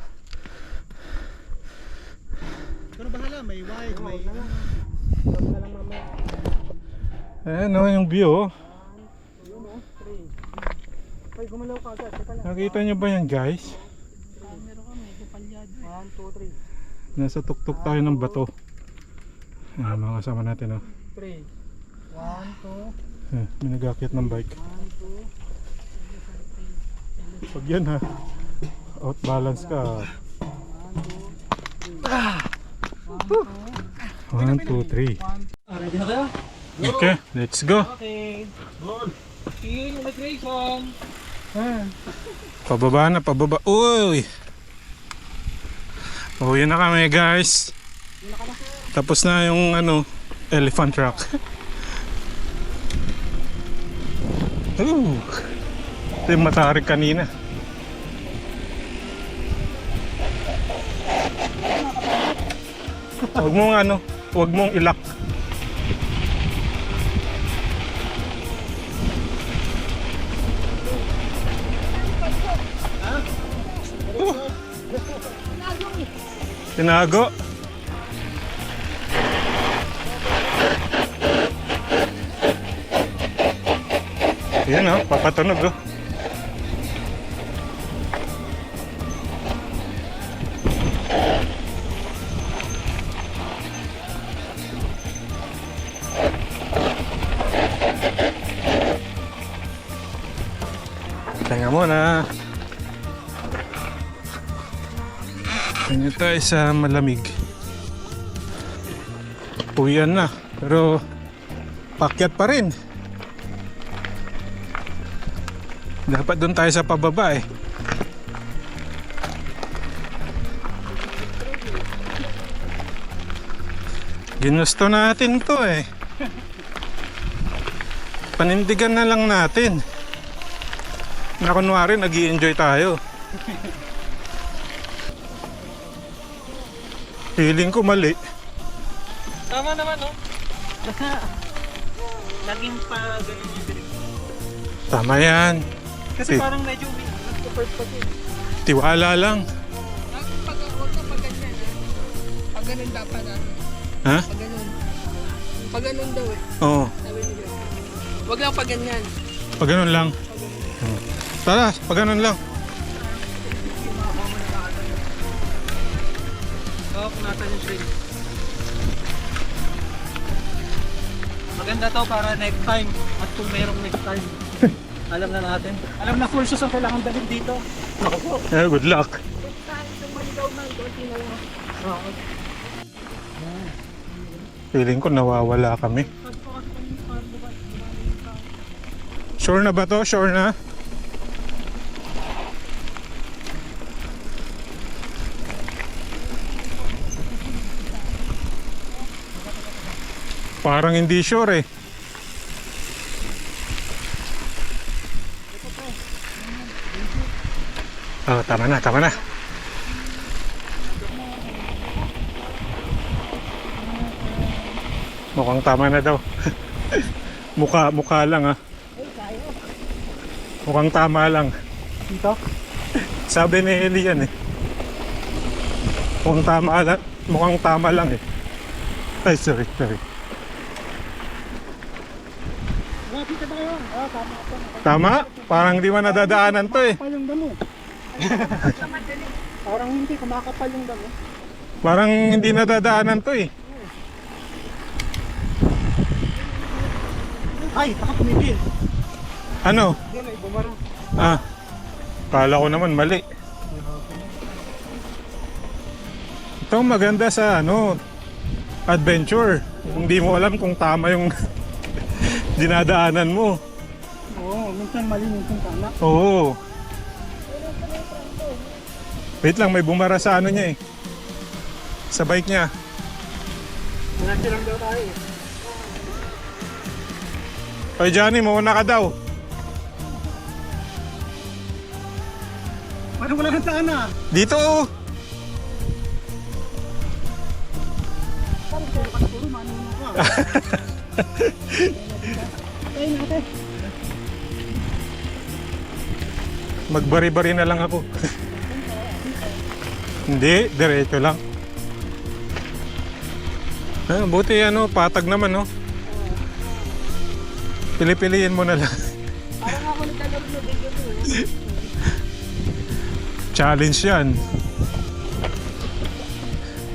Pero bahala, may wide, may Ayan o, yung view oh. Ay, gumalaw ka agad. Teka lang. Nakita nyo ba yan, guys? Meron ka, medyo palyado. 1, 2, 3. Nasa tuktok tayo ng bato. Ayan, mga kasama natin oh. 3. 1, 2. Ayan, may nag-aakyat ng bike. 1, 2. Pag yan ha, out balance ka. 1, 2, 3. Ready na kayo? Okay, let's go. Okay. Yun yung migration. Pababa na, pababa. Uy! Uwi na kami, guys. Tapos na yung elephant rock. Ito yung matarik kanina. Huwag mong ano, huwag mong ilak. Tinago. Yan o, papatunog o. Tanga muna. Kanya tayo sa malamig. Uwian na, pero pakyat pa rin. Dapat doon tayo sa pababa eh. Ginusto natin to eh. Panindigan na lang natin. Na kunwari nag-i-enjoy tayo. Feeling ko mali. Tama naman, no? Basta, laging pa ganun yung direksyon. Tama yan. Kasi parang medyo nagka-first pa din. Tiwala lang. Huwag ka pag ganyan, ha? Pag ganun dapat, ha? Ha? Pag ganun. Pag ganun daw, eh. Oo. Sabi nila. Huwag lang pag ganyan. Pag ganun lang. Tara, pag ganun lang. Oo, kung nasan yung train. Maganda to para next time. At kung merong next time, alam na natin. Alam na full shoes ang kailangan dalhin dito. Ako. Yeah, good luck. Feeling ko nawawala kami. Sure na ba to? Sure na? Parang hindi sure eh. Oh, tama na, tama na. Mukhang tama na daw. Mukha lang ah. Mukhang tama lang. Dito? Sabi ni Elian eh. Mukhang tama lang eh. Ay, sorry. Dito ba kayo? Ah, tama pa. Tama? Parang di man nadadaanan to eh. Kumakapal yung damo. Parang hindi, kumakapal yung damo. Parang hindi nadadaanan to eh. Ay, baka pumipil. Ano? Hindi na, ibumaro. Ah, kala ko naman mali. Ito maganda sa ano, adventure. Hindi mo alam kung tama yung dinadaanan mo. Oo, minsan mali, minsan tama. Oo. Wait lang, may bumara sa ano niya eh. Sa bike niya. Nandiyan lang daw tayo eh. Oy Johnny, mauna ka daw. Parang wala nang saan ah. Dito oh. Parang puro manunong ka. Tayo natin. Magbari-bari na lang ako. Hindi, diretso lang. Ah, buti ano, patag naman no. Pili-piliin mo na lang. Parang ako naglalaro na video mo, eh. Challenge yan.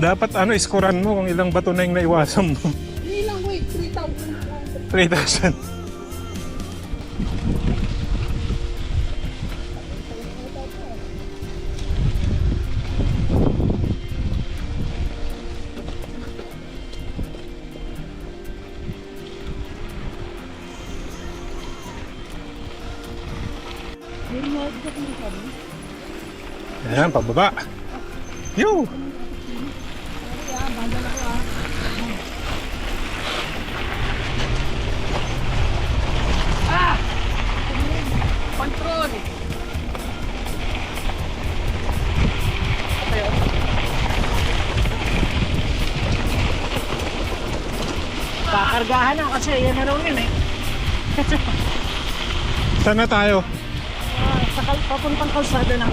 Dapat ano, iskoran mo kung ilang bato na yung naiwasan mo. Hindi lang, wait. 3,000. 3,000. Ayan, pababa. Yo! Control. Kakargahan na kasi yan na raw yun eh. Saan na tayo? Papuntang kalsada na.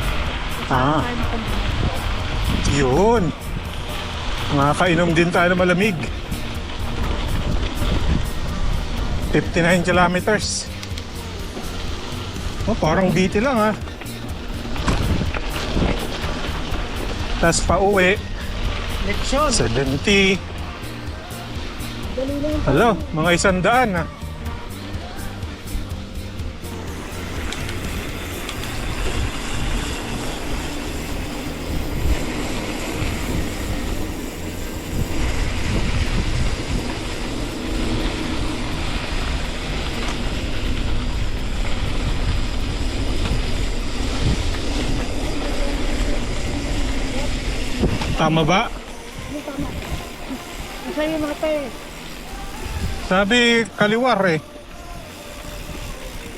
Ah. Yun. Makakainom din tayo ng malamig. 59 kilometers. Oh, parang BT lang ha. Tapos pa uwi, Leksyon. 70. Hello, mga 100 ha. Tama ba? Sa'yo mate. Sabi kaliwar eh.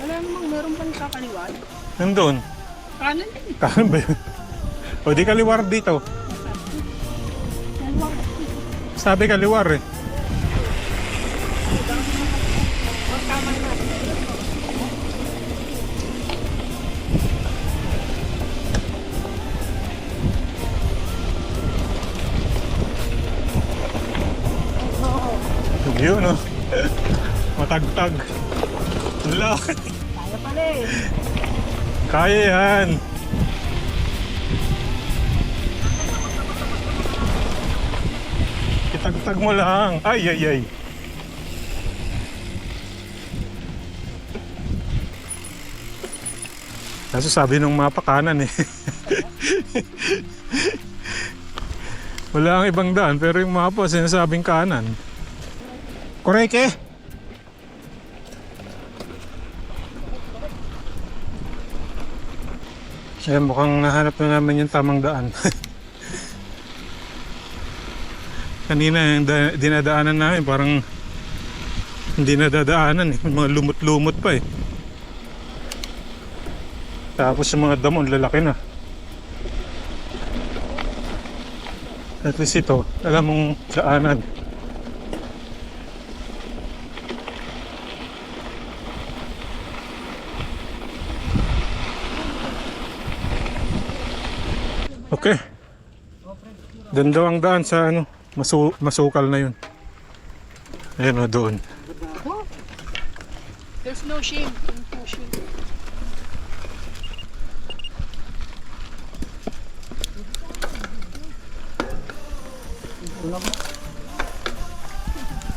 Alam mo, meron pang kakaliwan. Nandun. Kanan yun. Kanan ba yun? O di kaliwar dito. Sabi kaliwar eh. Yun oh. Matagtag. Wala. Kaya pala eh. Kaya yan. Itagtag mo lang. Ay, ay, ay. Kaso sabi nung mapa kanan eh. Wala ang ibang daan pero yung mapa sinasabing kanan. Koreke. Kaya mukhang nahanap na namin yung tamang daan. Kanina yung dinadaanan namin parang hindi nadadaanan eh. Mga lumot-lumot pa eh. Tapos yung mga damo lalaki na. At least ito, alam mong daanan. Okay. Doon daw ang daan sa ano, masukal na yun. Ayan o, doon. There's no shame. There's no shame.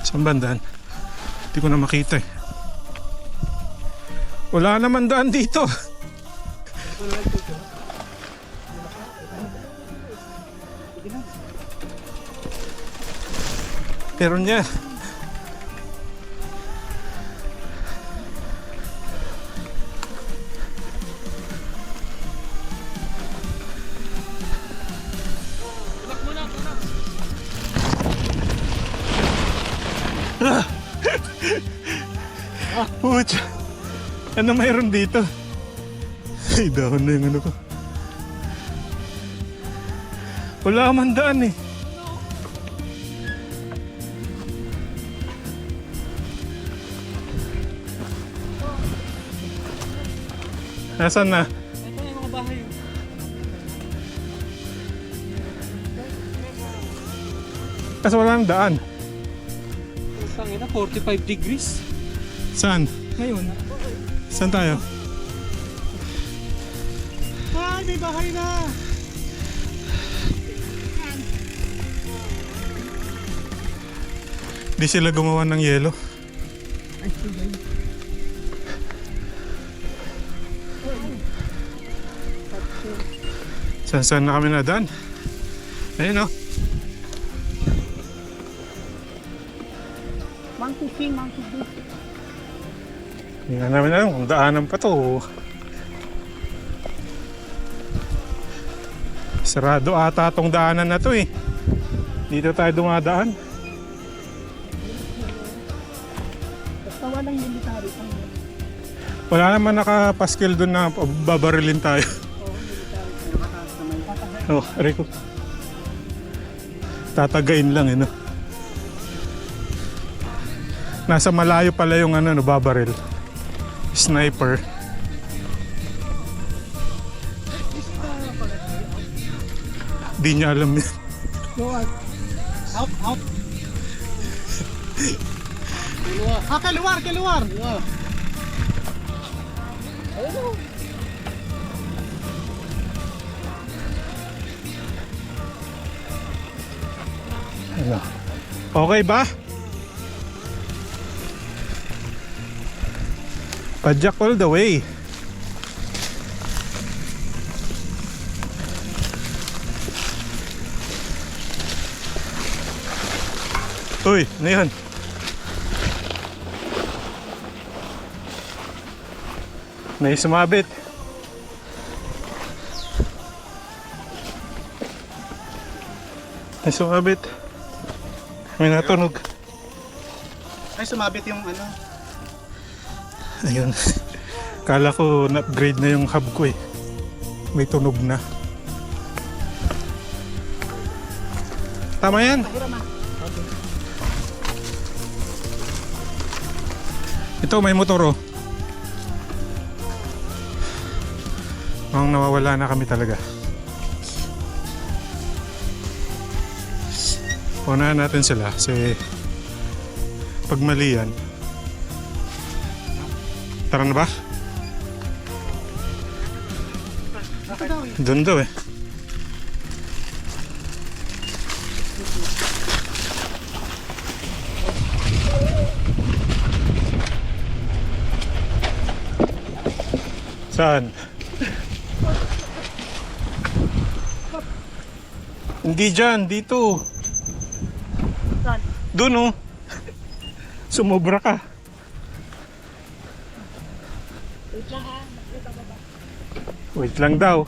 Saan ba ang daan? Hindi ko na makita eh. Wala naman daan dito. Meron niya. Pucha. Ano mayroon dito? Ay, dahon na yung ano ko. Wala man daan eh. Nasaan na? Ito yung mga bahay. Kasi wala nang daan. Tangina, 45 degrees. Saan? Ngayon. Saan tayo? Ay, may bahay na. Di sila gumawa ng yelo. Saan na kami nadaan? Ayun o. Monkey King, Monkey King. Hindi nga namin alam kung daanan pa to. Sarado ata tong daanan na to eh. Dito tayo dumadaan. Basta walang military pang yun. Wala naman nakapaskil doon na babarilin tayo. Oo, military. Pero mataas naman. Tatagay. Oh, Rico. Tatagain lang eh no. Nasa malayo pala yung ano, babaril. Sniper. Di niya alam yun. Out, out. Kaluwar, kaluwar. Ano? Okay ba? Padjak all the way. Uy, ano yun? May sumabit. May sumabit. May natunog. Ay, sumabit yung ano. Ayun. Kala ko na-upgrade na yung hub ko eh. May tunog na. Tama yan. Ito may motor oh. Ang nawawala na kami talaga. Unahan natin sila kasi pag mali yan. Tara na ba? Doon daw eh. Saan? Hindi dyan, dito. Saan? Doon oh. Sumobra ka. Wait lang daw.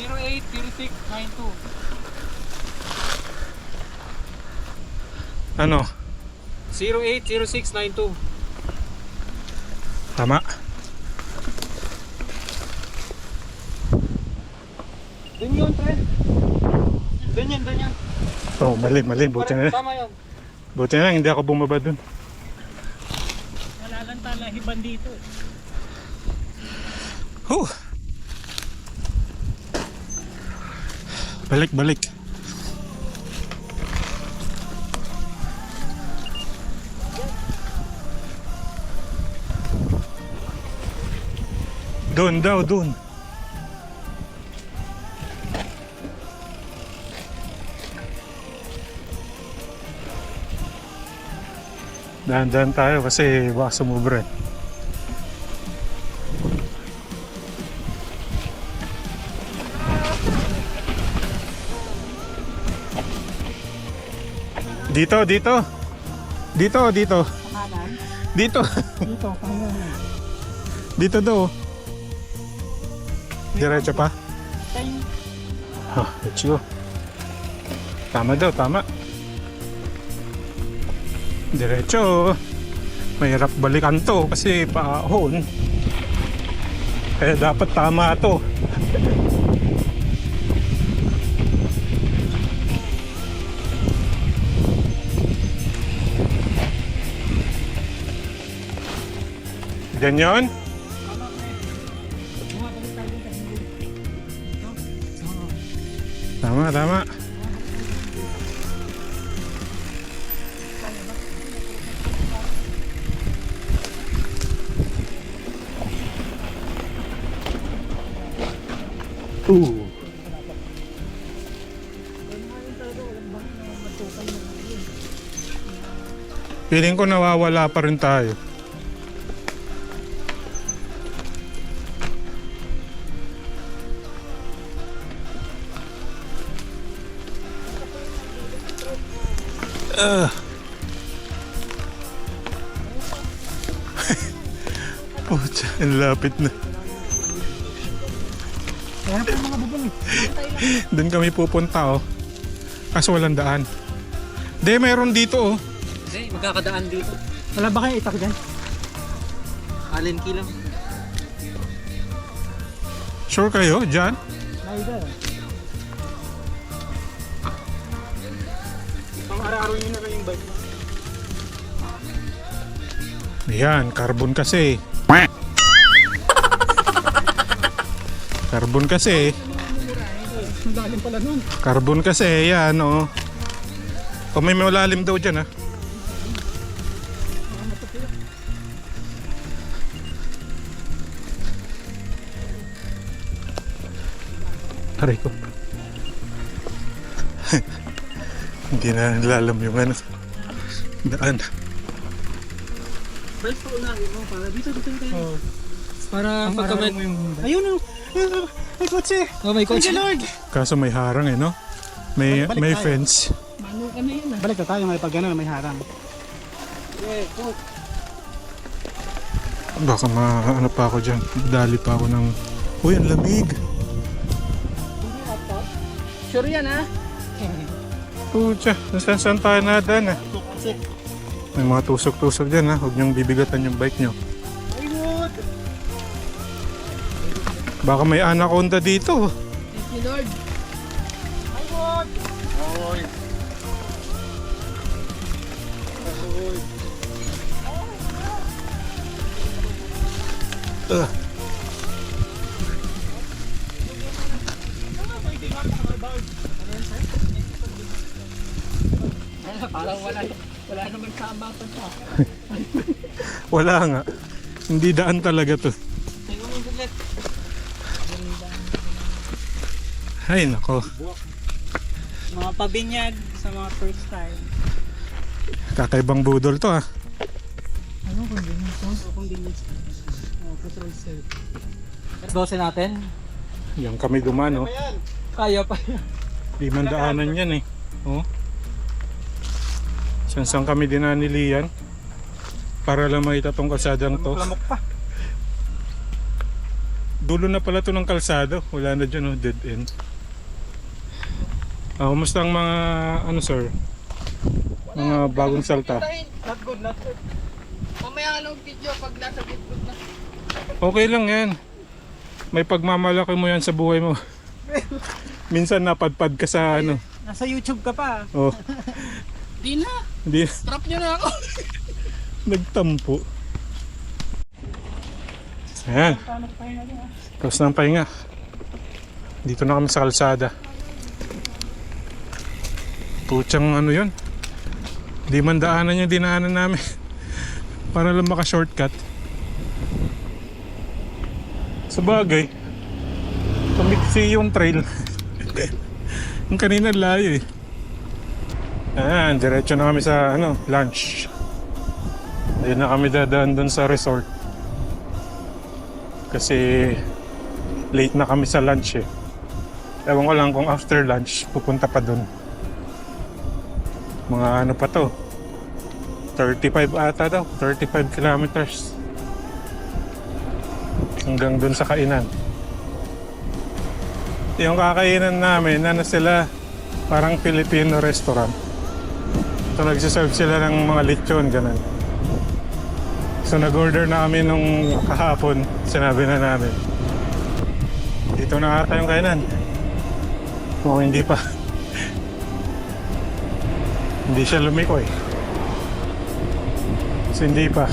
080692. Ano? 080692. Tama. Doon yun, friend. Doon yan. Oh, mali. Buti na. Tama yun. Buti na hindi ako bumaba dun. Wala lang talahiban dito. Huh. Balik. Doon. Dahan-dahan tayo kasi baka sumubra eh. Dito. Kanan? Dito. Dito, kanan. Dito daw. Diretso pa? Time. Let's go. Tama daw. Diretso. Mahirap balikan to kasi paahon. Kaya dapat tama to. Ganyan? Tama. Feeling ko nawawala pa rin tayo. Pucha, ang lapit na. Kaya pa mga bubong. Doon kami pupunta oh. Kaso walang daan. Hindi, mayroon dito oh. Hindi, magkakadaan dito. Wala ba kayo itak dyan? Alin kilang? Sure kayo, John? Neither. Araw-araw yun na lang yung bike mo. Ayan, carbon kasi. Carbon kasi. Ang lalim pala nun. Carbon kasi, yan oh. O may malalim daw dyan, ha. Aray ko. Hindi na nilalam yung ano. Daan. Bike pa unahin mo para dito tayo. Oh. Para pagka may... Ayun o. May kotse. Oh, may coach. Thank you, Lord. Kaso may harang eh, no? May, Balik may tayo. fence. Mano ka na yun ah. Balik na tayo may pag gano'n, may harang. Baka ano pa ako dyan. Dali pa ako ng... Uy, ang lamig. Sure yan ah. Pucha, saan tayo nadaan, ha? May mga tusok-tusok dyan, ha? Huwag niyong bibigatan yung bike niyo. Baka may anaconda dito. Thank you Lord. Parang wala naman sama pa siya. Wala nga. Hindi daan talaga to. Tingnan mo saglit. Ay, nako. Mga pabinyag sa mga first time. Kakaibang budol to, ha? Ano convenience? Ano convenience? Oh, petrol cell. 12 natin? Yan kami duman, oh. Kaya pa yan. Di man daanan yan, eh. Oh. Saan kami dinanili yan? Para lang makita tong kalsadang to. Lamok pa. Dulo na pala to ng kalsado. Wala na dyan, oh. Dead end. Kumusta ang mga, ano sir? Mga bagong salta. Not good, not good. Mamaya anong video pag nasa gitna na. Okay lang yan. May pagmamalaki mo yan sa buhay mo. Minsan napadpad ka sa ano. Nasa YouTube ka pa. Oh, Di na. hindi Trap nyo na ako. nagtampo. Ayan. Tapos na ang pahinga. Dito na kami sa kalsada. Putsang ano yun. Di man daanan yung dinaanan namin. Para lang maka-shortcut. Sa bagay, tumiksi yung trail. Yung kanina layo eh. Ayan, diretso na kami sa ano, lunch. Ayun na kami dadaan dun sa resort. Kasi late na kami sa lunch eh. Ewan ko lang kung after lunch pupunta pa dun. Mga ano pa to, 35 ata daw, 35 kilometers hanggang dun sa kainan. Yung kakainan namin, ano sila, parang Filipino restaurant. So nagsiserve sila ng mga lechon, ganun. So nag-order na kami nung kahapon, sinabi na namin dito na ata yung kainan. Kung hindi pa hindi siya lumiko eh. So hindi pa.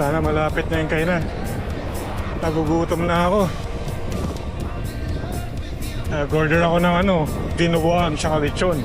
Sana malapit na yung kainan. Nagugutom na ako. Nag-order ako ng dinuguan tsaka lechon.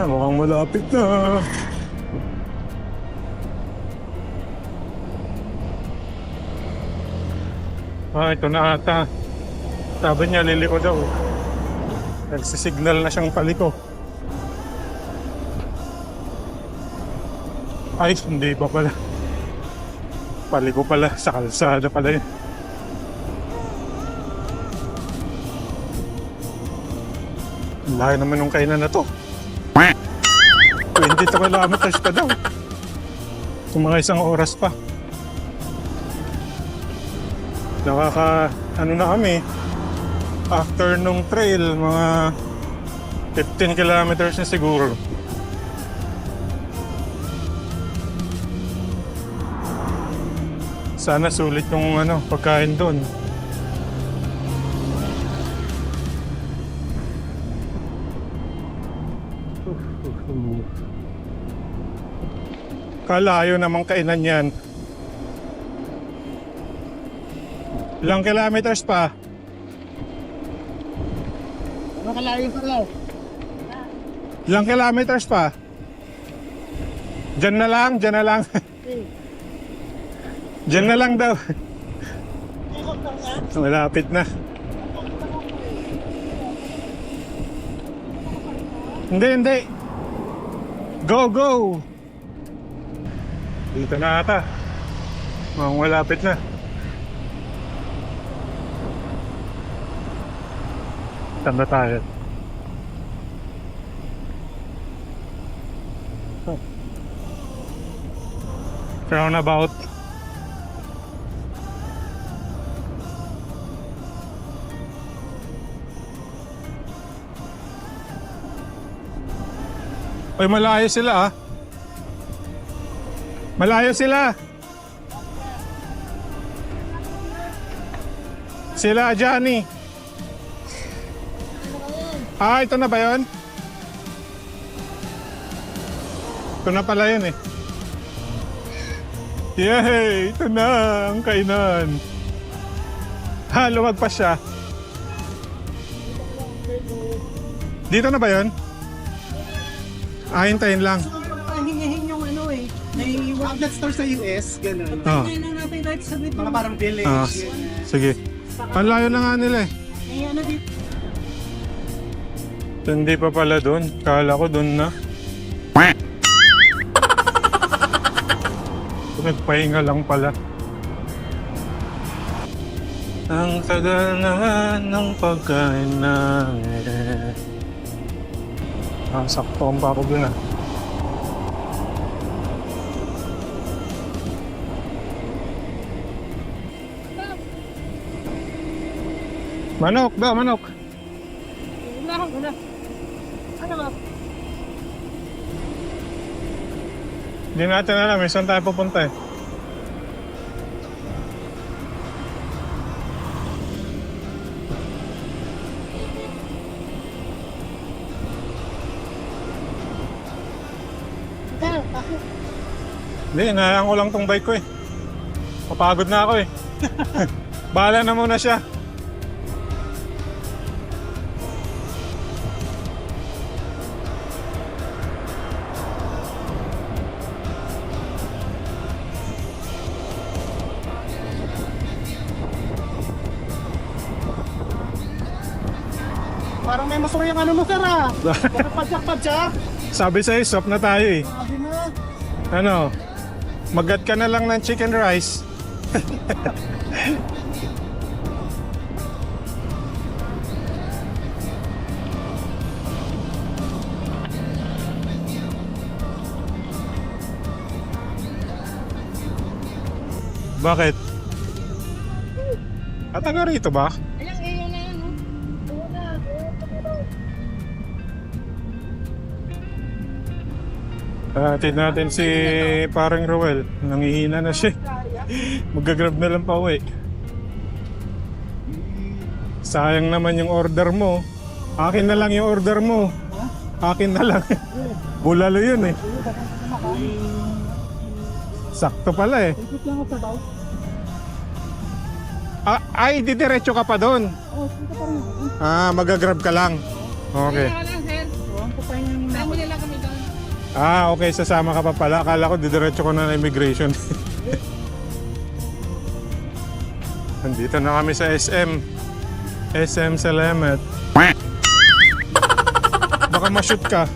Mukhang malapit na. Ito na ata. Sabi niya liliko daw. Nagsisignal na siyang paliko. Ay, hindi pa pala. Paliko pala. Sa kalsada pala yun. Layo naman yung kainan na to. 22 kilometers pa daw. Kung mga isang oras pa. Na kami. After nung trail, mga 15 kilometers na siguro. Sana sulit yung pagkain doon. Kalayo namang kainan yan. Ilang kilometers pa? Ano kalayo pa lang? Ilang kilometers pa? Diyan na lang, diyan na lang. Diyan na lang daw. Malapit na. Hindi. Go, go! Dito na ata. Mukhang malapit na. Saan ba tayo? Roundabout. Uy, malayo sila Malayo sila. Sila, Johnny. Ito na ba yun? Ito na pala yun eh. Yay! Ito na ang kainan. Lumagpas siya. Dito na ba yun? Hintayin lang. Hingihin yung outlet store sa US, gano'n. Mga parang village. Sige. Ang layo na nga nila eh. Dito. Hindi pa pala doon. Kala ko doon na. Nagpahinga lang pala. Ang tagal naman ng pagkain namin. Sakto ang bako doon Manok daw, manok. Hindi natin alam, saan tayo pupunta eh. Hindi, inayaan ko lang tong bike ko eh. Papagod na ako eh. Bahala na muna siya. Parang may masura yung mo, sir ah. Padyak-padyak. Sabi sa'yo, stop na tayo eh. Sabi na. Magat ka na lang ng chicken rice. Bakit? At taga rito ba? Ayan, ayan na yan, oh. Oo na. Atid natin si parang Roel. Nangihina na siya. Mag-grab na lang pa uwi. Sayang naman yung order mo. Akin na lang yung order mo. Akin na lang. Bulalo yun eh. Sakto pala eh. Ikot lang ako sa baw. Ay, didiretso ka pa doon. Oo, punta pa rin ako. Mag-grab ka lang. Okay. Kaya lang, sir. Oo, papayin yung Saan mo nila kami doon? Okay, sasama ka pa pala. Akala ko didiretso ko na immigration. Nandito na kami sa SM. SM Salamat. Baka ma-shoot ka.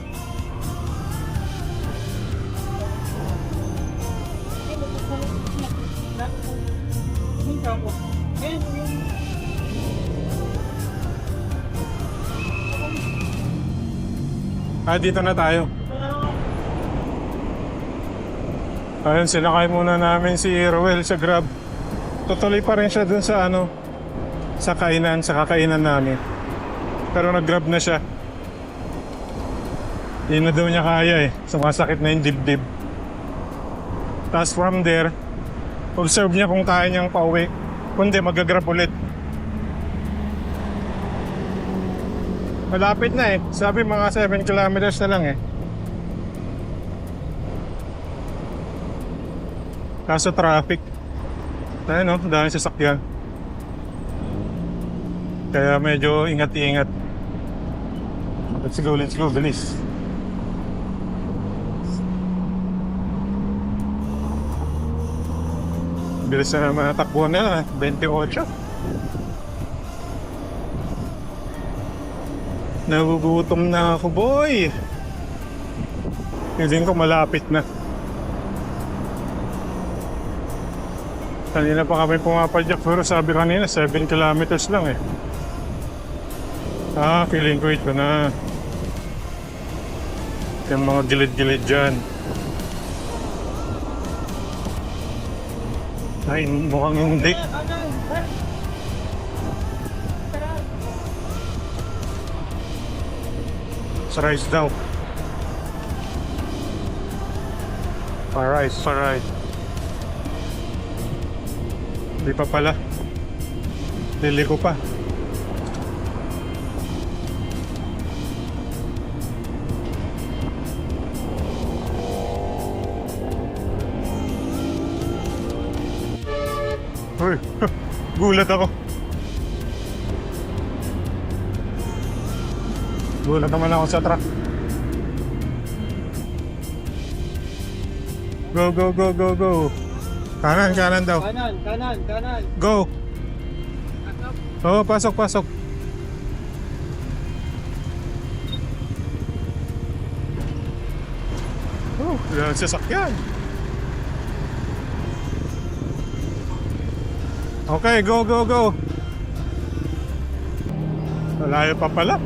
Dito na tayo. Ayun, sinakay muna namin si Roel sa Grab. Tutuloy pa rin siya dun sa sa kainan, sa kakainan namin. Pero nag-grab na siya. Hindi na daw niya kaya eh. Sumasakit na yung dibdib. Tapos from there, observe niya kung kaya niyang pauwi. Kundi mag-grab ulit. Malapit na eh. Sabi mga 7 kilometers na lang eh. Kaso traffic. Ayun no, dahil sasakyan. Kaya medyo ingat-ingat. Let's go, bilis. Bilis na naman takbuhan nila, 28. Nagugutom na ako, boy. Feeling ko malapit na. Kanina pa kami pumapadyak pero sabi kanina 7 kilometers lang eh. Feeling ko ito na. Yung mga gilid-gilid dyan. Ay, mukhang hindi. Sa rice daw. Alright. Hindi pa pala. Lili ko pa. Uy, gulat ako. Gulat naman ako sa truck. Go. Kanan daw. Kanan. Go. Pasok. Yan sasakyan. Okay, go. Malayo pa pala.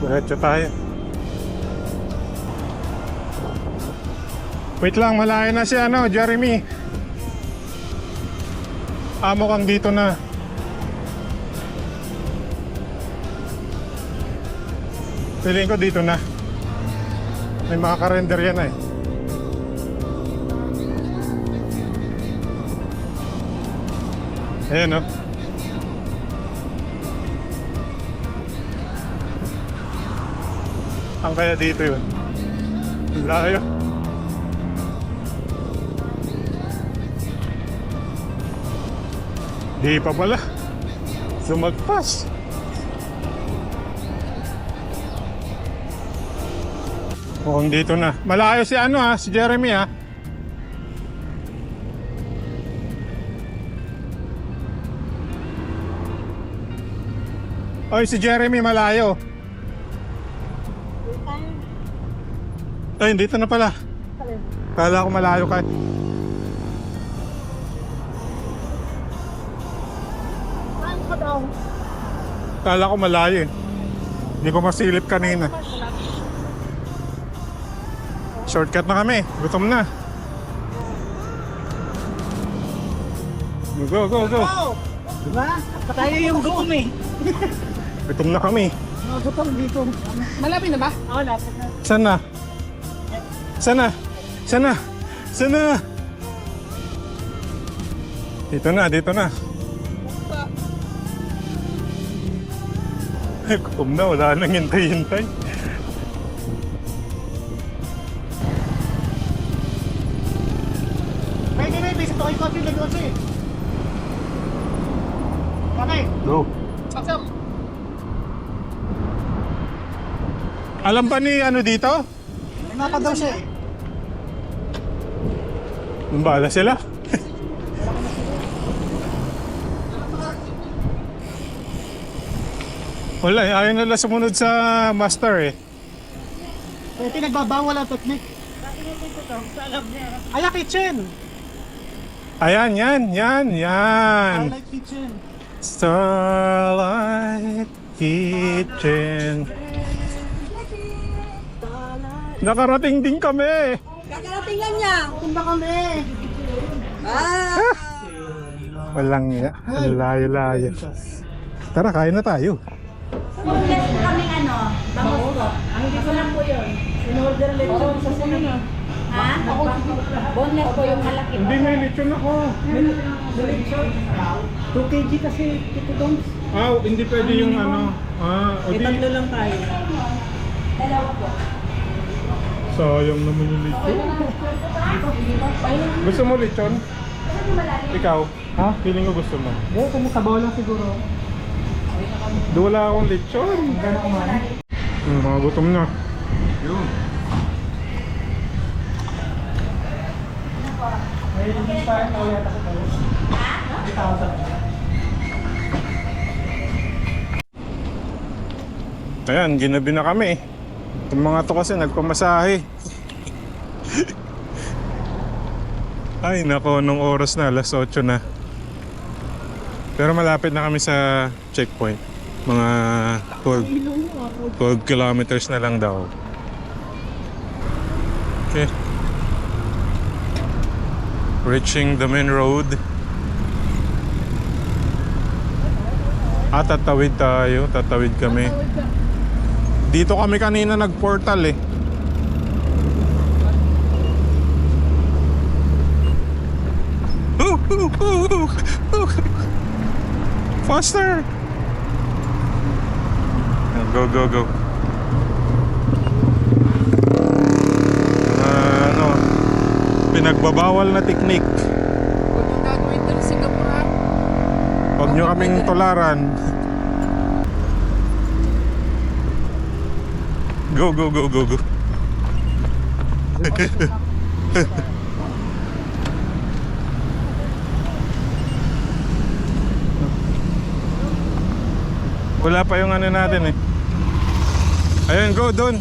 Diretso tayo. Wait lang, malayo na si Jeremy. Amo kang dito na. Feeling ko dito na. May mga ka-render yan eh. Ayan oh. Ang kaya dito yun? Layo. Di pa pala. Sumagpas. Mukhang dito na. Malayo si si Jeremy ha. Oy, si Jeremy malayo. Ay, dito na pala. Kala ko malayo ka. Kala ko malayo eh. Hindi ko masilip kanina. Shortcut na kami. Gutom na. Go, go, go. Diba? Tayo yung gutom eh. Gutom na kami. Gutom dito. Malapit na ba? Oo, lapit na. Sana. Sana. Sana. Sana. Dito na, dito na. Ay, gutom na. Wala nang hintay-hintay. Pwede na, basic to kay Coffee Negosyo eh. Okay. Go. Paksam. Alam ba ni ano dito? May mapa daw siya eh. Nambala sila. Wala eh. Ayaw nila sumunod sa master eh. Kaya pinagbabawal ang technique. Ala, kitchen! Ayan, yan. Starlight kitchen. Starlight Kitchen. Nakarating din kami. Kakarating lang niya. Punta kami! Walang ya. Ang layo-layo. Tara, kain na tayo. Boneless po kaming ano, bangus po. Ang hindi ko lang po yun. In-order lechon sa sunod. Ha? Boneless po yung malaki po. may lechon ako. 2 kg kasi Tito Doms. Ah, hindi pwede yung ano. Ah, o di. Tatlo lang tayo. Dalawa po. Sayang naman yung lechon. Gusto mo lechon? Ikaw? Ha? Feeling ko gusto mo. Hindi, kumusabaw lang siguro. Wala akong lechon. Mga gutom na. Yun. May inspire na ulit ako tayo. 3,000. Ayan, ginabi na kami. Itong mga to kasi nagpamasahe. Ay nako, nung oras na, alas 8 na. Pero malapit na kami sa checkpoint. Mga 12 kilometers na lang daw. Okay. Reaching the main road. Tatawid tayo. Tatawid kami. Dito kami kanina nag-portal eh. Faster! Go, go, go. Ano, pinagbabawal na teknik. Huwag yung gagawin doon sa Singapore ha. Huwag nyo kaming tularan. Go, go, go, go, go. Wala pa yung ano natin eh. Ayun, go doon.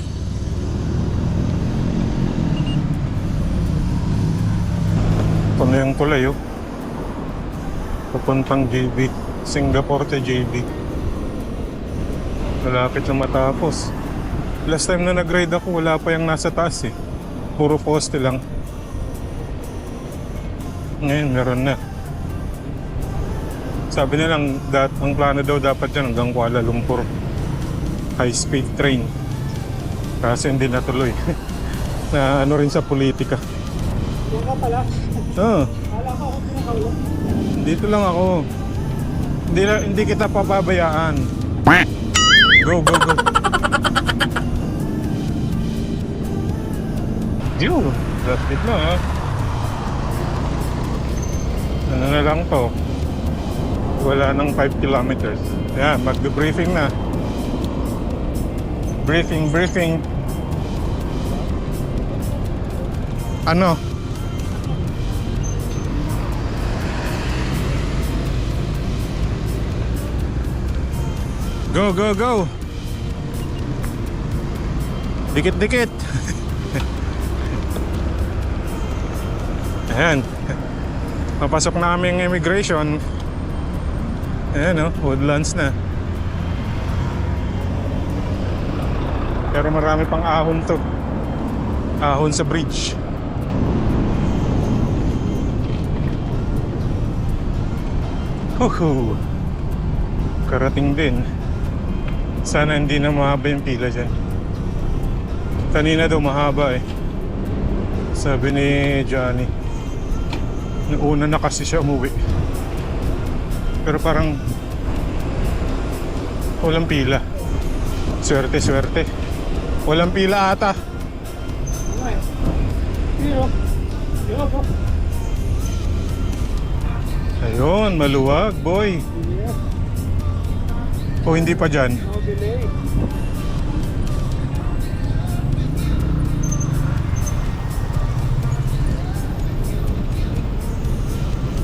Ito na yung kulay oh. Papuntang JB. Singapore to JB. Malapit na matapos. Last time na nag-ride ako, wala pa yung nasa taas eh. Puro poste lang. Ngayon, meron na. Sabi nilang, ang plano daw dapat yan hanggang Kuala Lumpur. High speed train. Kasi hindi natuloy. Na ano rin sa politika. Yung ka pala. Oo. Wala ko ako pinakaulan. Dito lang ako. Hindi kita papabayaan. Go, go, go. Yo, that's it na ha. Ano na lang to. Wala nang 5 kilometers. Ayan, mag-briefing na. Briefing. Ano? Go, go, go. Dikit-dikit. Ayan. Papasok na kami ng immigration. Ayan o, woodlands na. Pero marami pang ahon to. ahon sa bridge. Huhu. Karating din. Sana hindi na mahaba yung pila dyan. Kanina daw mahaba eh. Sabi ni Johnny. Nauna na kasi siya umuwi. Pero parang walang pila. Swerte. Walang pila ata. Ayun, maluwag, boy. O hindi pa dyan.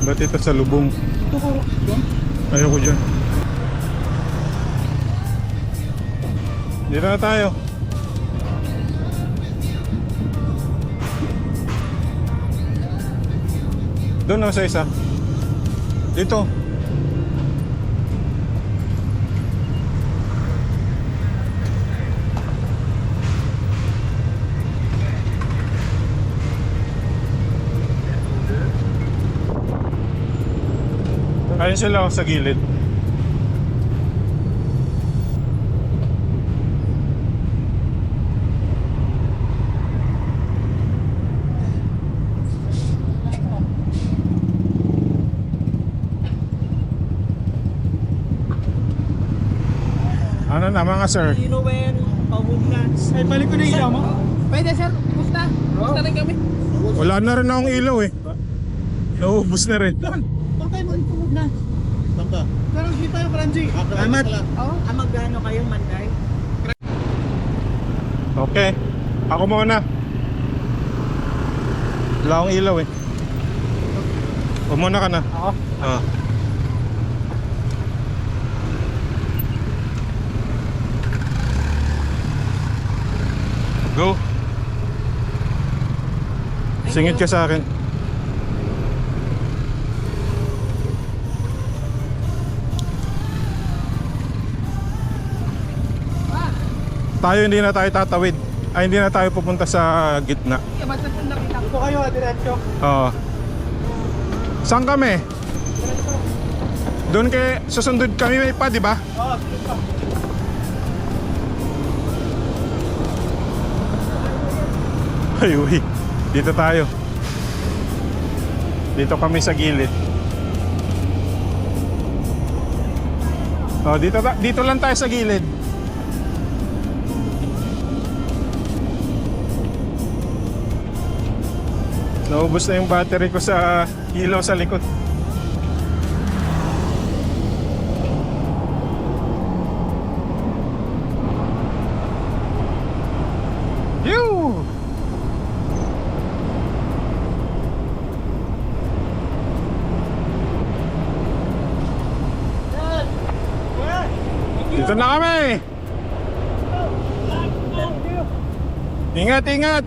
Ba't ito sa lubong? Ayoko dyan. Dito na tayo. Doon na sa isa. Dito. Ayun sila sa gilid. Ano na mga sir? Inuwen, pamugnas. Ay, balik ko na yung ilaw mo. Pwede sir, kumusta? Kumusta rin kami? Wala na rin akong ilaw eh. Naubos na rin. Bakit tayo magpumog na? Saan ka? Pero hindi tayo, Franji. Salamat. Oo. Magkano kayo, Manday? Okay. Ako muna. Wala akong ilaw eh. Huwag muna ka na. Ako? Ah. Go. Singit ka sa akin. Tayo hindi na tayo tatawid. Ay hindi na tayo pupunta sa gitna. Kaya ba't na nakita ko? Ito kayo, diretso. Oo. Saan kami? Doon kay susundod kami pa, di ba? Oo, sige pa. Ay, uy. Dito tayo. Dito kami sa gilid. Oh, dito lang tayo sa gilid. Naubos na yung battery ko sa ilaw sa likod. Yoo! Dito na kami. Ingat.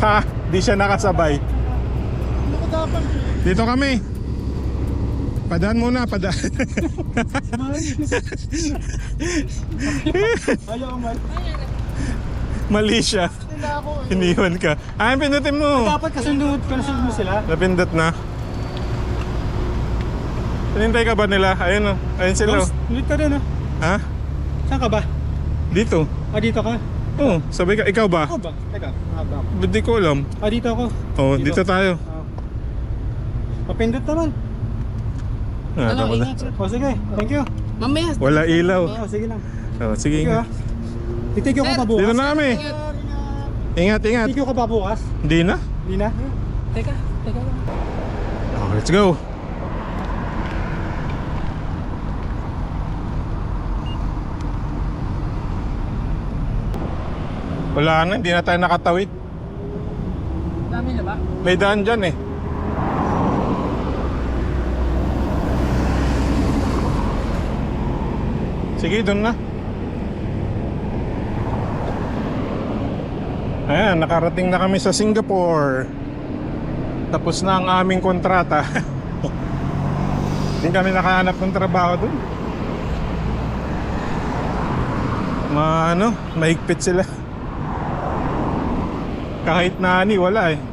Ha, di siya nakasabay. Dito kami. Padaan muna, padaan. Ayaw, Mal. Mali siya. Iniwan ka. Ay, pindutin mo. Dapat kasunod mo sila. Napindot na. Pinintay ka ba nila? Ayun o. Ayun sila o. Ulit ka din, Ha? Saan ka ba? Dito. Dito ka? Oo, sabay ka. Ikaw ba? Ako ba? Teka, haba ako. Hindi ko alam. Dito ako. Oo, dito tayo. Papindot naman. Ah, wala. O sige, thank you. Mamaya. Wala ilaw. Sige lang. Oh, sige. Thank you Ingat. Titake you ka pa bukas? Dito na kami. Ingat. Titake you ka pa bukas? Hindi na. Hindi na? Teka lang. Oh, let's go. Wala na, hindi na tayo nakatawid. Dami na ba? May daan dyan eh. Sige, doon na. Ayan, nakarating na kami sa Singapore. Tapos na ang aming kontrata. Hindi kami nakahanap ng trabaho doon. Mahigpit sila. Kahit nani, wala eh.